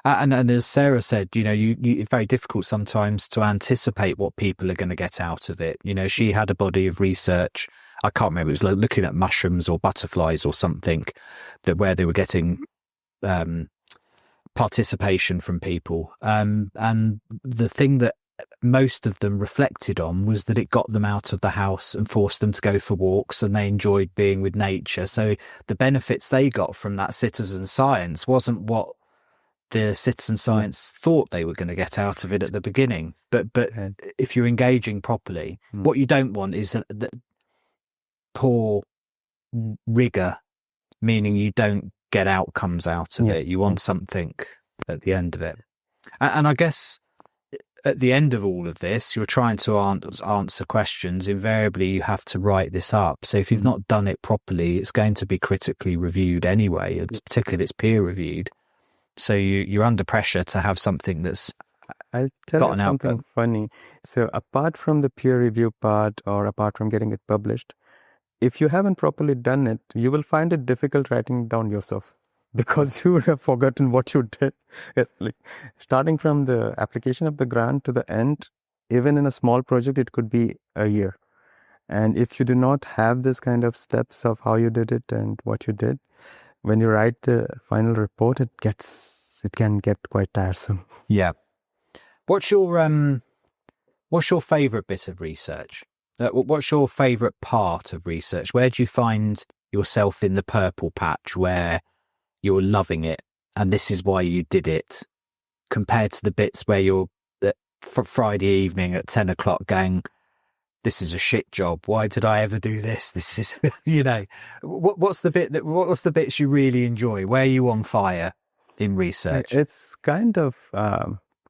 and as Sarah said, it's very difficult sometimes to anticipate what people are going to get out of it. She had a body of research. I can't remember. It was looking at mushrooms or butterflies or something, where they were getting participation from people. And the thing that most of them reflected on was that it got them out of the house and forced them to go for walks, and they enjoyed being with nature. So the benefits they got from that citizen science wasn't what the citizen science thought they were going to get out of it at the beginning. But if you're engaging properly, what you don't want is that poor rigor, meaning you don't get outcomes out of it. You want something at the end of it. And I guess at the end of all of this, you're trying to answer questions. Invariably, you have to write this up. So if you've not done it properly, it's going to be critically reviewed anyway, particularly if it's peer reviewed. So you're under pressure to have something that's I'll tell you something funny. So apart from the peer review part, or apart from getting it published, if you haven't properly done it, you will find it difficult writing down yourself, because you would have forgotten what you did. It's like, starting from the application of the grant to the end, even in a small project, it could be a year. And if you do not have this kind of steps of how you did it and what you did, when you write the final report, it can get quite tiresome. Yeah. What's your favorite bit of research? What's your favorite part of research? Where do you find yourself in the purple patch where you're loving it and this is why you did it, compared to the bits where you're for Friday evening at 10 o'clock going, this is a shit job. Why did I ever do this? This is, what's the bits you really enjoy? Where are you on fire in research? It's kind of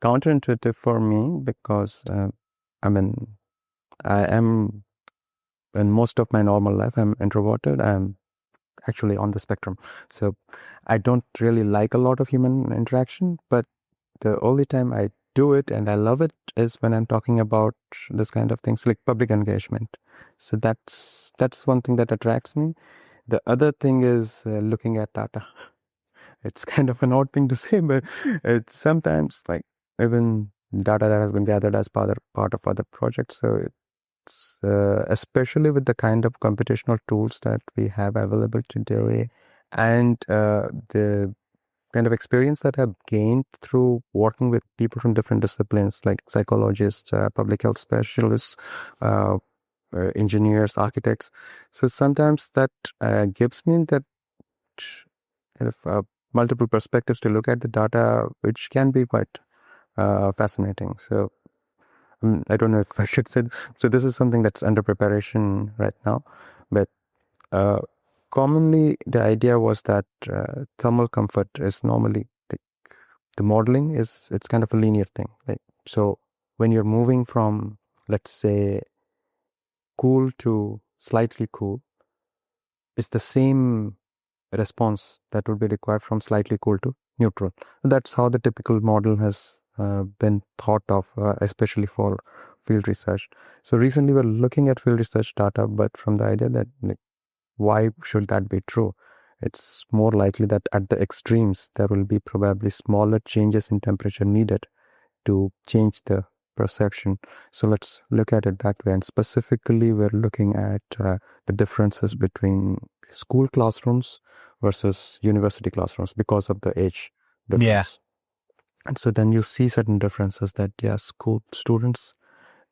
counterintuitive for me because, I am, in most of my normal life, I'm introverted. I'm actually on the spectrum. So I don't really like a lot of human interaction, but the only time I do it and I love it is when I'm talking about this kind of things like public engagement. So that's one thing that attracts me. The other thing is looking at data. It's kind of an odd thing to say, but it's sometimes like even data that has been gathered as part of other projects. So it's especially with the kind of computational tools that we have available today and the kind of experience that I've gained through working with people from different disciplines like psychologists, public health specialists, engineers, architects. So sometimes that gives me that kind of multiple perspectives to look at the data, which can be quite fascinating. So I don't know if I should say. So this is something that's under preparation right now, but commonly the idea was that thermal comfort is normally the modeling it's kind of a linear thing. Like, so when you're moving from, let's say, cool to slightly cool, it's the same response that would be required from slightly cool to neutral. That's how the typical model has been thought of, especially for field research. So recently we're looking at field research data, but from the idea that why should that be true? It's more likely that at the extremes, there will be probably smaller changes in temperature needed to change the perception. So let's look at it that way. And specifically, we're looking at the differences between school classrooms versus university classrooms because of the age difference. Yeah. And so then you see certain differences that, school students,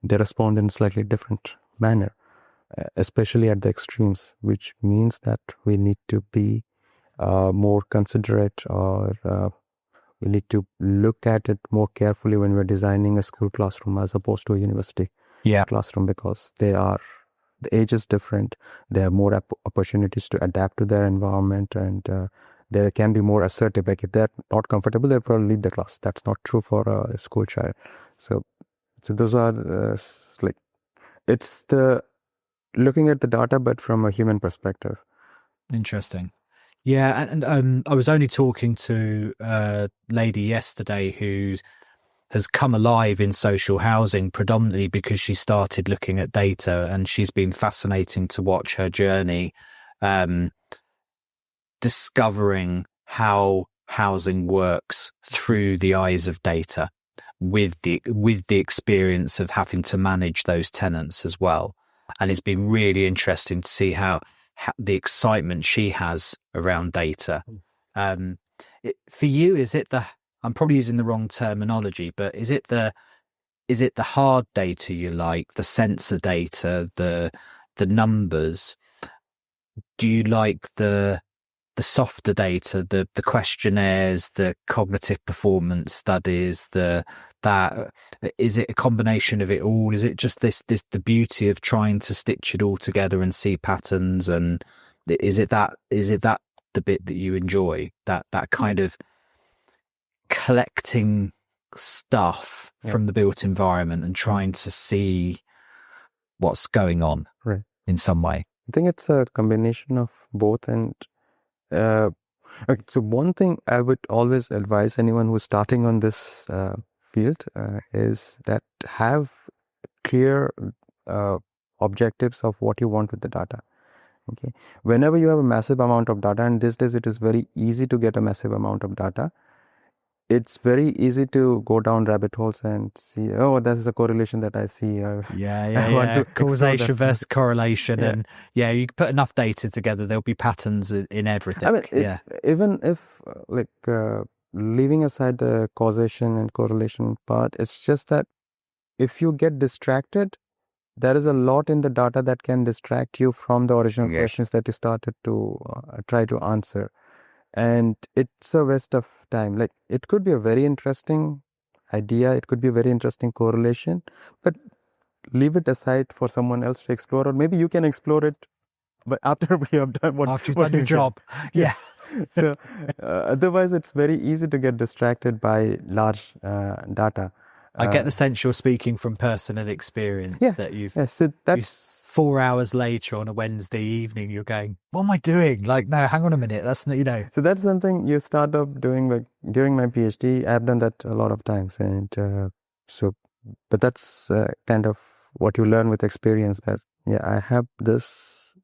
they respond in a slightly different manner, especially at the extremes, which means that we need to be more considerate, or we need to look at it more carefully when we're designing a school classroom as opposed to a university classroom, because the age is different. There are more opportunities to adapt to their environment, and they can be more assertive. Like if they're not comfortable, they'll probably leave the class. That's not true for a school child. So those are it's the looking at the data, but from a human perspective. Interesting. Yeah, and I was only talking to a lady yesterday who has come alive in social housing predominantly because she started looking at data, and she's been fascinating to watch her journey, discovering how housing works through the eyes of data, with the experience of having to manage those tenants as well. And it's been really interesting to see how the excitement she has around data. For you, is it I'm probably using the wrong terminology, but is it the hard data you like, the sensor data, the numbers? Do you like the softer data, the questionnaires, the cognitive performance studies, is it a combination of it all? Is it just the beauty of trying to stitch it all together and see patterns? And is it that the bit that you enjoy, that kind of collecting stuff from the built environment and trying to see what's going on in some way? I think it's a combination of both. And okay, so one thing I would always advise anyone who's starting on this field is that have clear objectives of what you want with the data. Okay, whenever you have a massive amount of data, and these days it is very easy to get a massive amount of data, it's very easy to go down rabbit holes and see, oh, that's a correlation that I see. I want to explore Causation that. versus correlation. Yeah. And you can put enough data together, there'll be patterns in everything. I mean, even if leaving aside the causation and correlation part, it's just that if you get distracted, there is a lot in the data that can distract you from the original questions that you started to try to answer. And it's a waste of time. Like, it could be a very interesting idea, it could be a very interesting correlation, but leave it aside for someone else to explore, or maybe you can explore it but after we have done after you've done your job. Yes. So otherwise it's very easy to get distracted by large data. I get the sense you're speaking from personal experience, that you've so that's 4 hours later on a Wednesday evening, you're going, what am I doing? Like, no, hang on a minute. That's not, So that's something you start up doing. Like during my PhD, I've done that a lot of times. And but that's kind of what you learn with experience. As I have this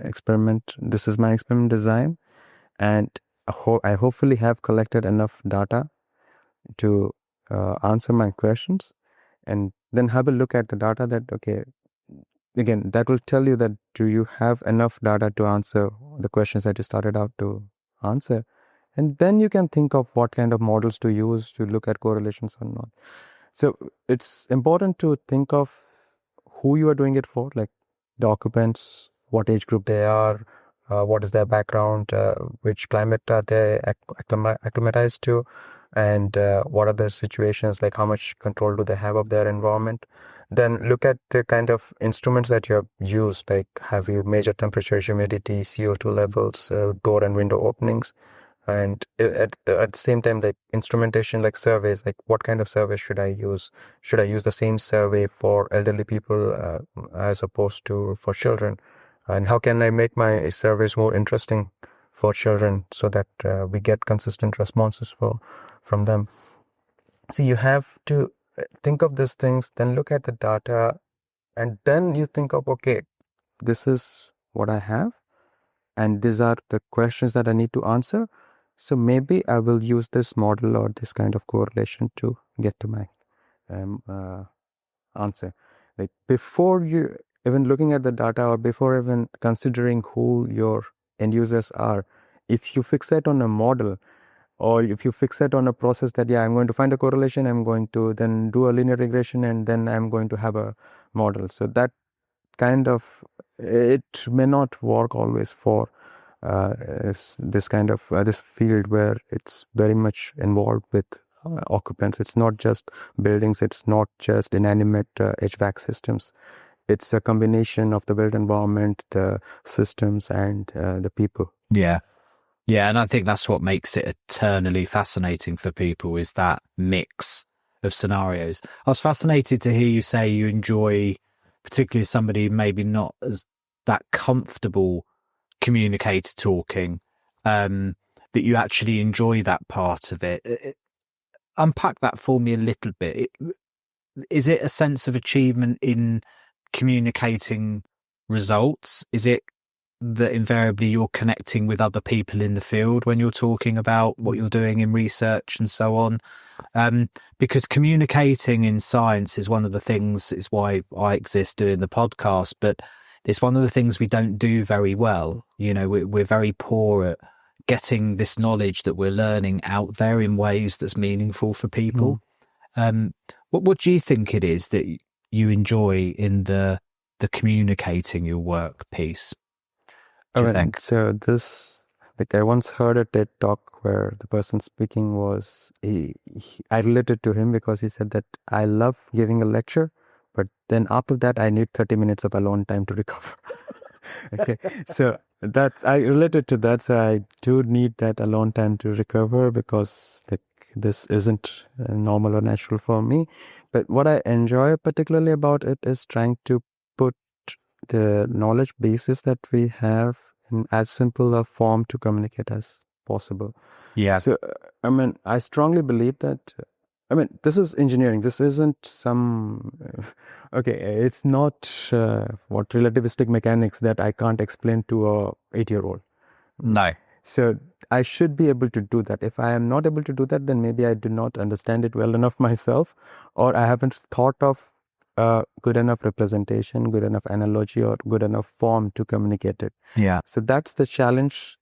experiment. This is my experiment design. And I hopefully have collected enough data to answer my questions, and then have a look at the data that, okay, again, that will tell you that do you have enough data to answer the questions that you started out to answer. And then you can think of what kind of models to use to look at correlations or not. So it's important to think of who you are doing it for, like the occupants, what age group they are, what is their background, which climate are they acclimatized to, and what are the situations, like how much control do they have of their environment. Then look at the kind of instruments that you have used, like have you measured temperature, humidity, CO2 levels, door and window openings, and at the same time, like instrumentation, like surveys, like what kind of survey should I use? Should I use the same survey for elderly people as opposed to for children? And how can I make my surveys more interesting for children so that we get consistent responses from them? So you have to think of these things, then look at the data, and then you think of, okay, this is what I have, and these are the questions that I need to answer. So maybe I will use this model or this kind of correlation to get to my answer. Like before you even looking at the data, or before even considering who your end users are, if you fixate on a model, or if you fixate on a process that, I'm going to find a correlation, I'm going to then do a linear regression, and then I'm going to have a model. So that kind of, it may not work always for this kind of this field where it's very much involved with occupants. It's not just buildings, it's not just inanimate HVAC systems. It's a combination of the built environment, the systems, and the people. Yeah, and I think that's what makes it eternally fascinating for people, is that mix of scenarios. I was fascinated to hear you say you enjoy, particularly somebody maybe not as that comfortable communicator talking, that you actually enjoy that part of it. Unpack that for me a little bit. Is it a sense of achievement in communicating results? Is it that invariably you're connecting with other people in the field when you're talking about what you're doing in research and so on? Because communicating in science is one of the things, is why I exist doing the podcast, but it's one of the things we don't do very well. We're very poor at getting this knowledge that we're learning out there in ways that's meaningful for people. What do you think it is that you enjoy in the communicating your work piece? So this, like, I once heard a TED talk where the person speaking was, I related to him because he said that I love giving a lecture, but then after that I need 30 minutes of alone time to recover. Okay, so I related to that. So I do need that alone time to recover, because like this isn't normal or natural for me. But what I enjoy particularly about it is trying to put the knowledge basis that we have in as simple a form to communicate as possible. Yeah. So, I strongly believe that, this is engineering. This isn't some, it's not what relativistic mechanics that I can't explain to a 8-year-old. No. So I should be able to do that. If I am not able to do that, then maybe I do not understand it well enough myself, or I haven't thought of good enough representation, good enough analogy, or good enough form to communicate it. Yeah. So that's the challenge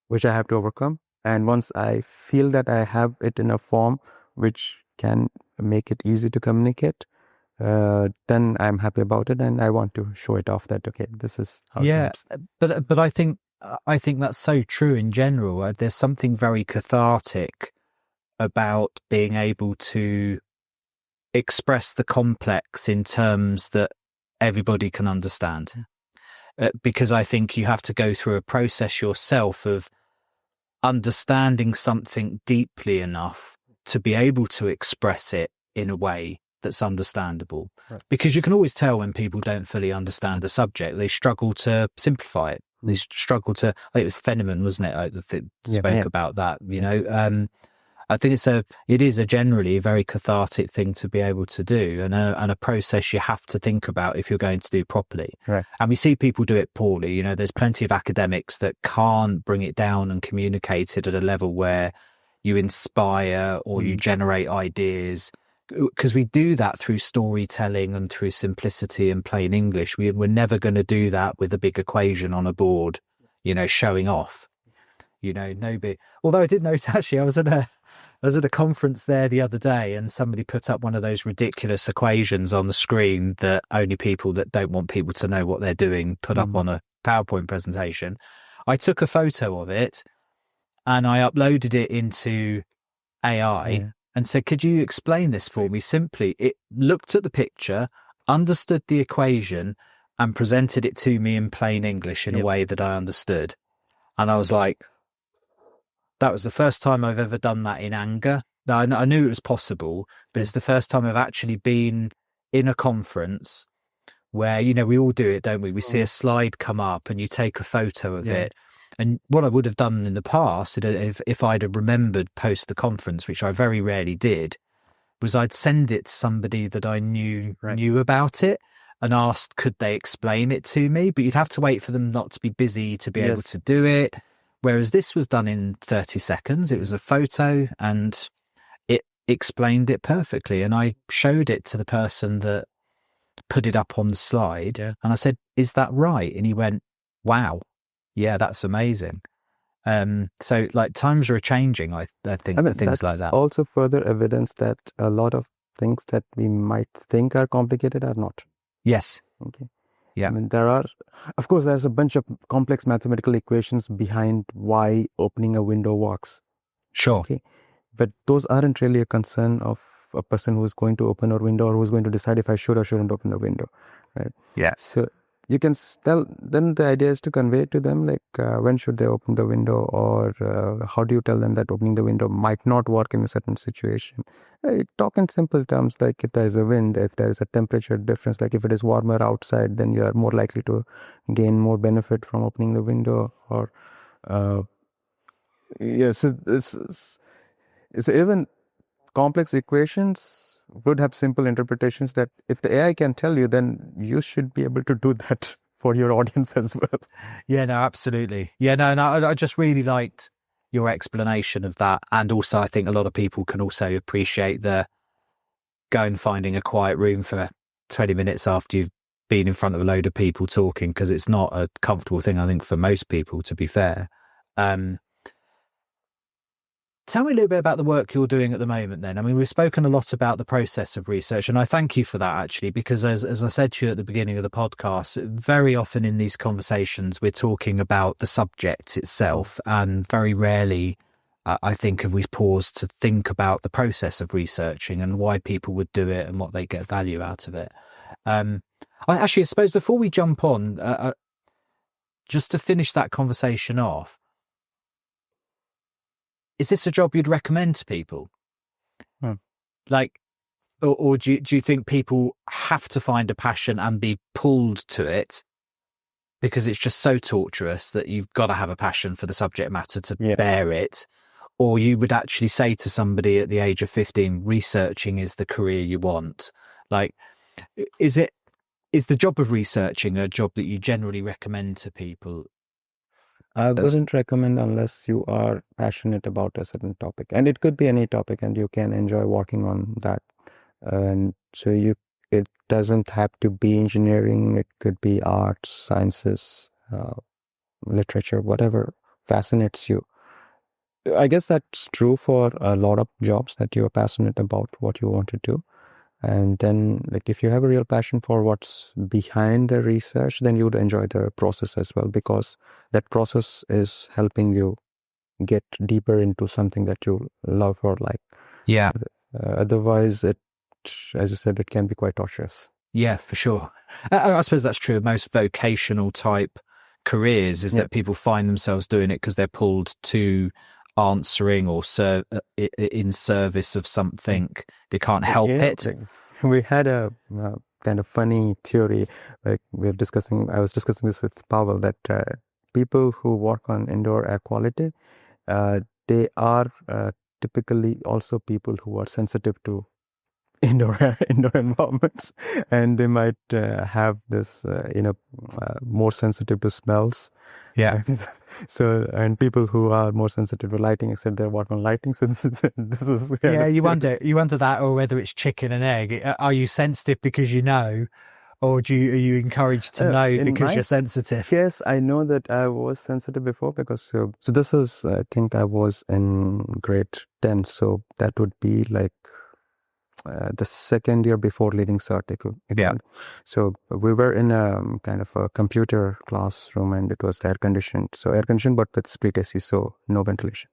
which I have to overcome. And once I feel that I have it in a form which can make it easy to communicate, then I'm happy about it, and I want to show it off that, okay, this is how it works. But I think that's so true in general. There's something very cathartic about being able to express the complex in terms that everybody can understand. Because I think you have to go through a process yourself of understanding something deeply enough to be able to express it in a way that's understandable. Right. Because you can always tell when people don't fully understand the subject. They struggle to simplify it. They struggle to, I think it was Feynman, wasn't it, that spoke about that, you know. I think it is a generally very cathartic thing to be able to do, and a process you have to think about if you're going to do properly. Right. And we see people do it poorly. You know, there's plenty of academics that can't bring it down and communicate it at a level where you inspire or you generate ideas, because we do that through storytelling and through simplicity and plain English. We're never going to do that with a big equation on a board, you know, showing off. You know, nobody. Although I did notice, actually, I was at a conference there the other day, and somebody put up one of those ridiculous equations on the screen that only people that don't want people to know what they're doing put up on a PowerPoint presentation. I took a photo of it and I uploaded it into AI and said, could you explain this for me simply? It looked at the picture, understood the equation, and presented it to me in plain English in a way that I understood. And I was like, that was the first time I've ever done that in anger. I knew it was possible, but it's the first time I've actually been in a conference where, you know, we all do it, don't we? We see a slide come up and you take a photo of it. And what I would have done in the past, if I'd have remembered post the conference, which I very rarely did, was I'd send it to somebody that I knew about it and asked, could they explain it to me? But you'd have to wait for them not to be busy to be able to do it. Whereas this was done in 30 seconds. It was a photo and it explained it perfectly. And I showed it to the person that put it up on the slide. And I said, is that right? And he went, wow. Yeah, that's amazing. So like times are changing, I think, for things like that. Also further evidence that a lot of things that we might think are complicated are not. Yes. Okay. Yeah. I mean, of course, there's a bunch of complex mathematical equations behind why opening a window works. Sure. Okay. But those aren't really a concern of a person who's going to open a window or who's going to decide if I should or shouldn't open the window. Right. Yeah. So you can then the idea is to convey to them, like, when should they open the window, or how do you tell them that opening the window might not work in a certain situation? Talk in simple terms, like if there is a wind, if there is a temperature difference, like if it is warmer outside, then you are more likely to gain more benefit from opening the window. Or so even complex equations would have simple interpretations that if the AI can tell you, then you should be able to do that for your audience as well. Yeah, no, absolutely. Yeah, no, I just really liked your explanation of that. And also, I think a lot of people can also appreciate the going finding a quiet room for 20 minutes after you've been in front of a load of people talking, because it's not a comfortable thing, I think, for most people, to be fair. Tell me a little bit about the work you're doing at the moment then. I mean, we've spoken a lot about the process of research, and I thank you for that, actually, because as I said to you at the beginning of the podcast, very often in these conversations, we're talking about the subject itself, and very rarely, I think, have we paused to think about the process of researching and why people would do it and what they get value out of it. I suppose before we jump on, just to finish that conversation off, is this a job you'd recommend to people? Like, or do you think people have to find a passion and be pulled to it because it's just so torturous that you've got to have a passion for the subject matter to bear it? Or you would actually say to somebody at the age of 15, researching is the career you want? Like, is the job of researching a job that you generally recommend to people? I wouldn't recommend unless you are passionate about a certain topic, and it could be any topic, and you can enjoy working on that. And so it doesn't have to be engineering. It could be arts, sciences, literature, whatever fascinates you. I guess that's true for a lot of jobs, that you're passionate about what you want to do. And then, like, if you have a real passion for what's behind the research, then you would enjoy the process as well, because that process is helping you get deeper into something that you love or like. Yeah. Otherwise, as you said, it can be quite torturous. Yeah, for sure. I suppose that's true of most vocational type careers, is that people find themselves doing it because they're pulled to answering or in service of something. They can't help it. We had a kind of funny theory, like I was discussing this with Pavel, that people who work on indoor air quality, they are typically also people who are sensitive to indoor environments, and they might have this more sensitive to smells. Yeah. So, and people who are more sensitive to lighting, except they work on lighting. So this is you wonder that, or whether it's chicken and egg. Are you sensitive because you know, or are you encouraged to know because you're sensitive? Yes, I know that I was sensitive before, because so this is, I think I was in grade 10, so that would be like the second year before leaving cert. Yeah. So we were in a kind of a computer classroom, and it was air conditioned. So air conditioned, but with split AC, so no ventilation.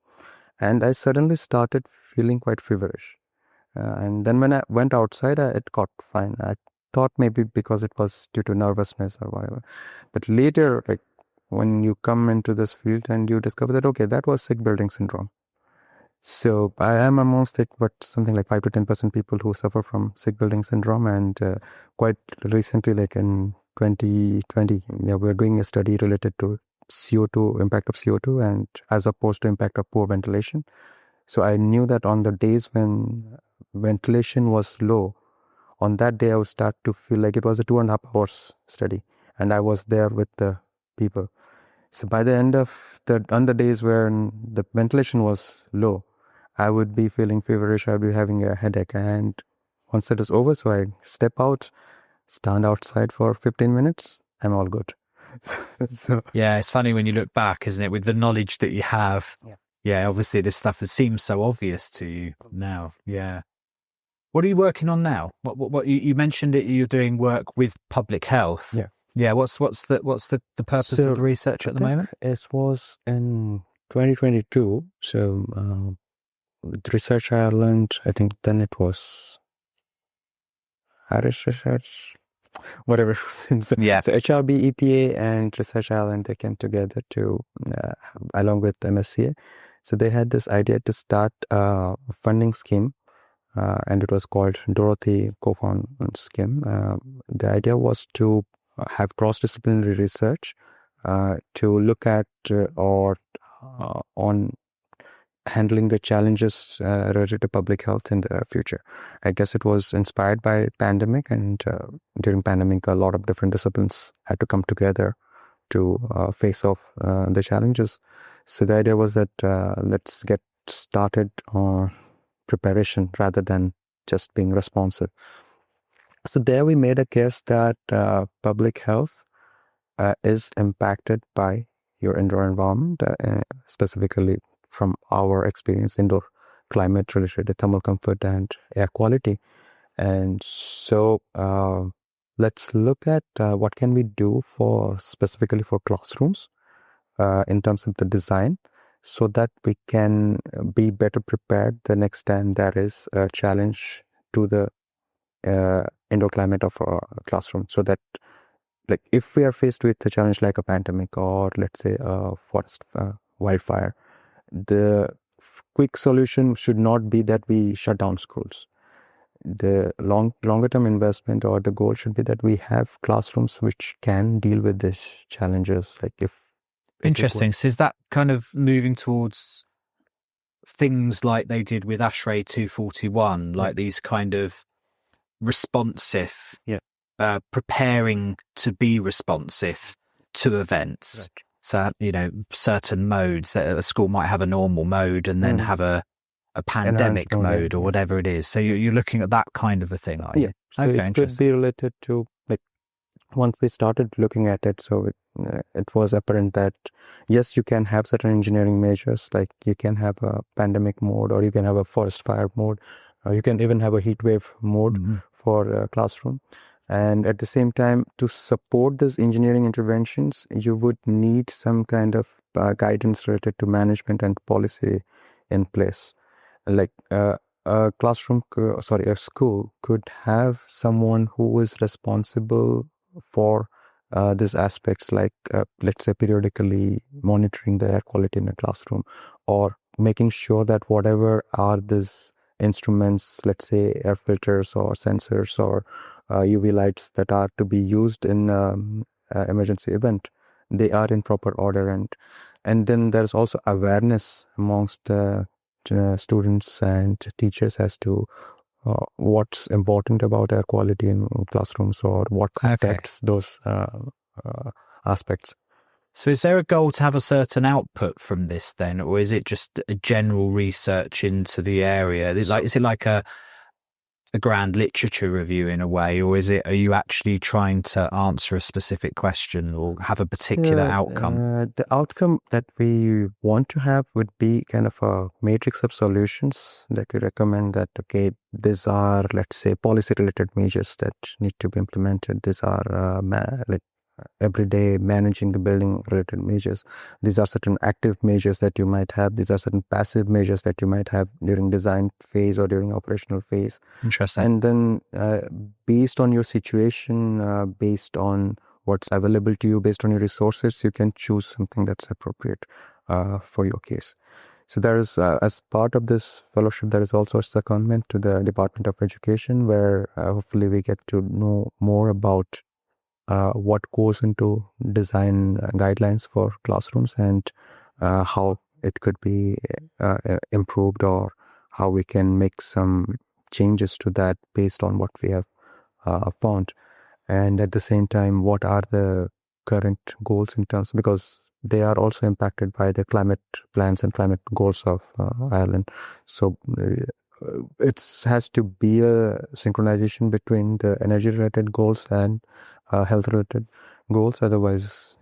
And I suddenly started feeling quite feverish. And then when I went outside, it got fine. I thought maybe because it was due to nervousness or whatever. But later, like when you come into this field and you discover that, okay, that was sick building syndrome. So I am amongst something like 5 to 10% people who suffer from sick building syndrome. And quite recently, like in 2020, we're doing a study related to CO2, impact of CO2, and as opposed to impact of poor ventilation. So I knew that on the days when ventilation was low, on that day I would start to feel like it was a 2.5 hours study, and I was there with the people. So by the end of on the days where the ventilation was low, I would be feeling feverish, I would be having a headache. And once it is over, so I step out, stand outside for 15 minutes, I'm all good. So yeah, it's funny when you look back, isn't it, with the knowledge that you have. Yeah, obviously this stuff seems so obvious to you now. Yeah. What are you working on now? What you mentioned it, you're doing work with public health. Yeah. What's the purpose of the research at the moment? It was in 2022. So the research I learned, I think then it was Irish research, whatever. So HRB, EPA, and Research Ireland, they came together to along with MSCA. So they had this idea to start a funding scheme, and it was called Dorothy Co-Found Scheme. The idea was to have cross-disciplinary research to look at on handling the challenges related to public health in the future. I guess it was inspired by pandemic, and during pandemic, a lot of different disciplines had to come together to face off the challenges. So the idea was that let's get started on preparation rather than just being responsive. So there we made a case that public health is impacted by your indoor environment, specifically from our experience, indoor climate related to thermal comfort and air quality. And so let's look at what can we do specifically for classrooms in terms of the design, so that we can be better prepared the next time there is a challenge to the indoor climate of our classroom. So that, like, if we are faced with a challenge like a pandemic, or let's say a forest wildfire, the quick solution should not be that we shut down schools. The longer term investment, or the goal should be that we have classrooms which can deal with these challenges. Like Interesting. So is that kind of moving towards things like they did with ASHRAE 241, like these kind of responsive, preparing to be responsive to events? So, certain modes that a school might have a normal mode and then have a pandemic mode or whatever it is. So you're looking at that kind of a thing, are you? Yeah. So it could be related to, like, once we started looking at it, so it was apparent that yes, you can have certain engineering measures, like you can have a pandemic mode, or you can have a forest fire mode, or you can even have a heat wave mode for a classroom. And at the same time, to support these engineering interventions, you would need some kind of guidance related to management and policy in place. Like a school could have someone who is responsible for these aspects, like let's say periodically monitoring the air quality in a classroom, or making sure that whatever are these instruments, let's say air filters or sensors or UV lights that are to be used in emergency event, they are in proper order. And then there's also awareness amongst the students and teachers as to what's important about air quality in classrooms, or what affects those aspects. So is there a goal to have a certain output from this then, or is it just a general research into the area? Is it like a grand literature review in a way, or are you actually trying to answer a specific question or have a particular outcome? The outcome that we want to have would be kind of a matrix of solutions that we recommend that, okay, these are, let's say, policy related measures that need to be implemented. These are like everyday managing the building related measures. These are certain active measures that you might have. These are certain passive measures that you might have during design phase or during operational phase. Interesting. And then based on your situation, based on what's available to you, based on your resources, you can choose something that's appropriate for your case. So there is, as part of this fellowship, there is also a secondment to the Department of Education, where hopefully we get to know more about what goes into design guidelines for classrooms, and how it could be improved, or how we can make some changes to that based on what we have found. And at the same time, what are the current goals in terms, because they are also impacted by the climate plans and climate goals of Ireland. So it has to be a synchronization between the energy related goals and health related goals. Otherwise,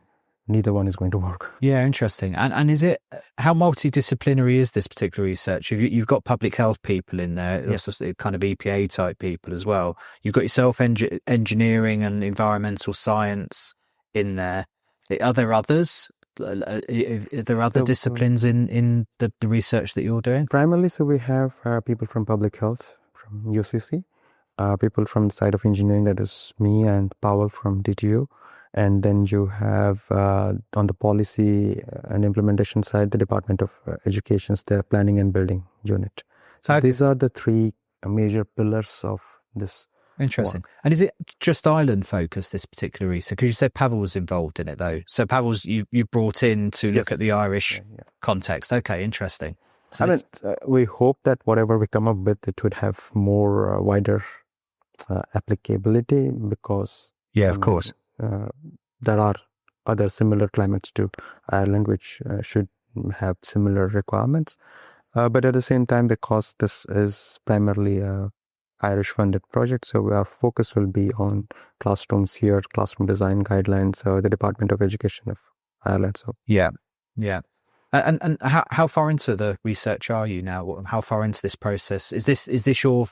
neither one is going to work. Yeah, interesting. And is it, how multidisciplinary is this particular research? You've got public health people in there, Yes. also kind of EPA type people as well. You've got yourself engineering and environmental science in there. Are there others? Are there other disciplines in the research that you're doing? Primarily, so we have people from public health from UCC, people from the side of engineering, that is me and Powell from DTU. And then you have on the policy and implementation side, the Department of Education's their planning and building unit. So these are the three major pillars of this. Interesting. And is it just Ireland focused, this particular research? Because you said Pavel was involved in it, though. So Pavel's you brought in to look at the Irish context. Okay, interesting. So we hope that whatever we come up with, it would have more wider applicability, because of course, there are other similar climates to Ireland which should have similar requirements. But at the same time, because this is primarily a Irish funded project, so our focus will be on classrooms here, classroom design guidelines, the Department of Education of Ireland. So yeah. And how far into the research are you now? How far into this process is this your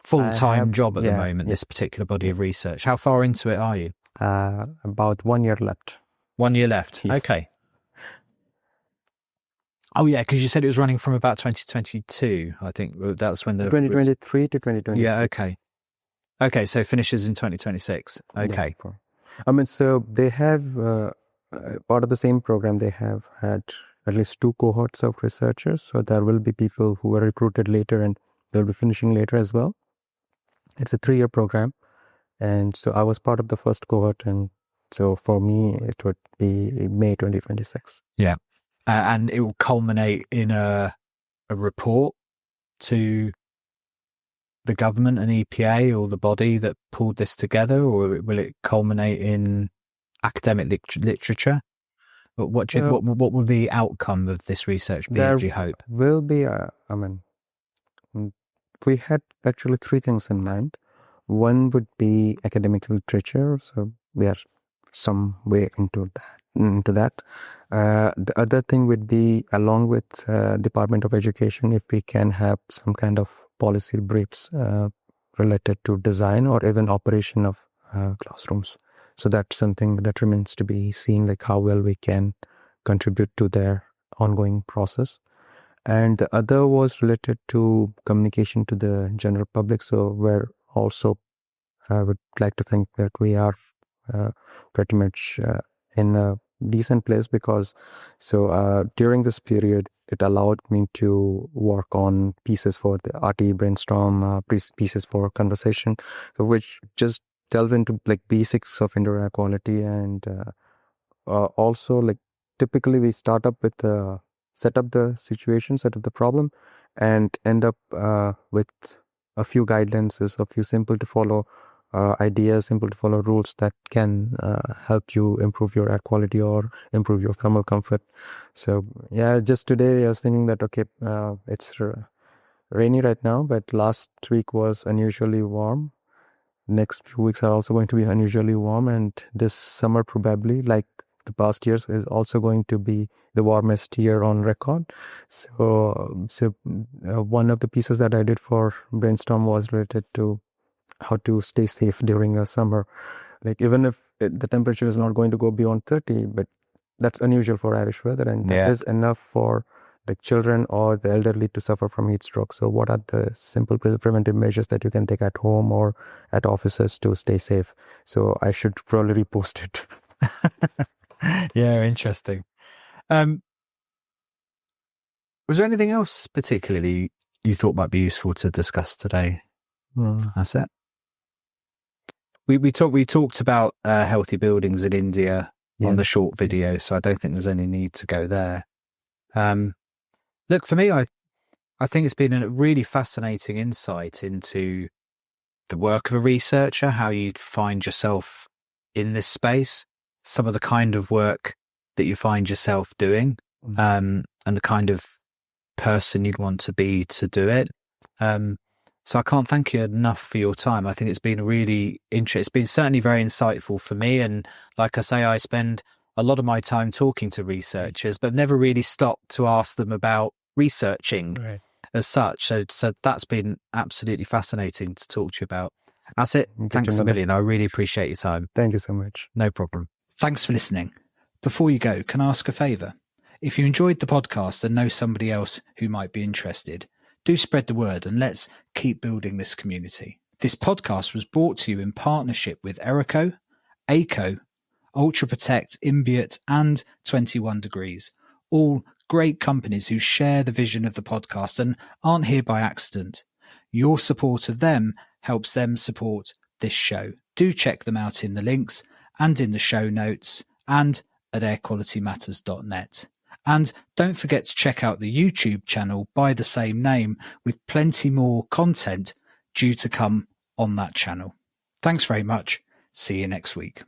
full-time job at the moment? This particular body of research. How far into it are you? About 1 year left. 1 year left. Yes. Okay. Oh yeah, because you said it was running from about 2022. I think that's when the 2023 to 2026. Yeah. Okay. So finishes in 2026. Okay. Yeah. I mean, so they have part of the same program. They have had at least 2 cohorts of researchers. So there will be people who were recruited later, and they'll be finishing later as well. It's a 3-year program, and so I was part of the first cohort, and so for me it would be May 2026. Yeah. And it will culminate in a report to the government and EPA, or the body that pulled this together, or will it culminate in academic literature? But what will the outcome of this research be, do you hope? Will be, we had actually three things in mind. One would be academic literature, so we are some way into that. The other thing would be, along with Department of Education, if we can have some kind of policy briefs related to design or even operation of classrooms. So that's something that remains to be seen, like how well we can contribute to their ongoing process. And the other was related to communication to the general public. So where also I would like to think that we are pretty much in a decent place, because during this period, it allowed me to work on pieces for the RTE brainstorm, pieces for conversation, so which just delve into like basics of indoor air quality. And also, like, typically we start up with set up the situation, set up the problem, and end up with a few guidelines, a few simple to follow ideas, simple to follow rules that can help you improve your air quality or improve your thermal comfort. So yeah, just today I was thinking that, okay, it's rainy right now, but last week was unusually warm. Next few weeks are also going to be unusually warm, and this summer probably, like the past years, is also going to be the warmest year on record. So one of the pieces that I did for brainstorm was related to how to stay safe during a summer. Like, even if the temperature is not going to go beyond 30, but that's unusual for Irish weather, and that is enough for like children or the elderly to suffer from heat stroke. So what are the simple preventive measures that you can take at home or at offices to stay safe? So I should probably repost it. Yeah, interesting. Was there anything else particularly you thought might be useful to discuss today? That's it. We talked about healthy buildings in India on the short video, so I don't think there's any need to go there. Look, for me, I think it's been a really fascinating insight into the work of a researcher, how you'd find yourself in this space, some of the kind of work that you find yourself doing, and the kind of person you'd want to be to do it. So I can't thank you enough for your time. I think it's been really interesting. It's been certainly very insightful for me. And like I say, I spend a lot of my time talking to researchers, but never really stopped to ask them about researching as such. So that's been absolutely fascinating to talk to you about. Asit, thanks a million. I really appreciate your time. Thank you so much. No problem. Thanks for listening. Before you go, can I ask a favour? If you enjoyed the podcast and know somebody else who might be interested, do spread the word and let's keep building this community. This podcast was brought to you in partnership with Erico, ACO, Ultra Protect, Imbiot and 21 Degrees, all great companies who share the vision of the podcast and aren't here by accident. Your support of them helps them support this show. Do check them out in the links and in the show notes and at airqualitymatters.net. And don't forget to check out the YouTube channel by the same name, with plenty more content due to come on that channel. Thanks very much. See you next week.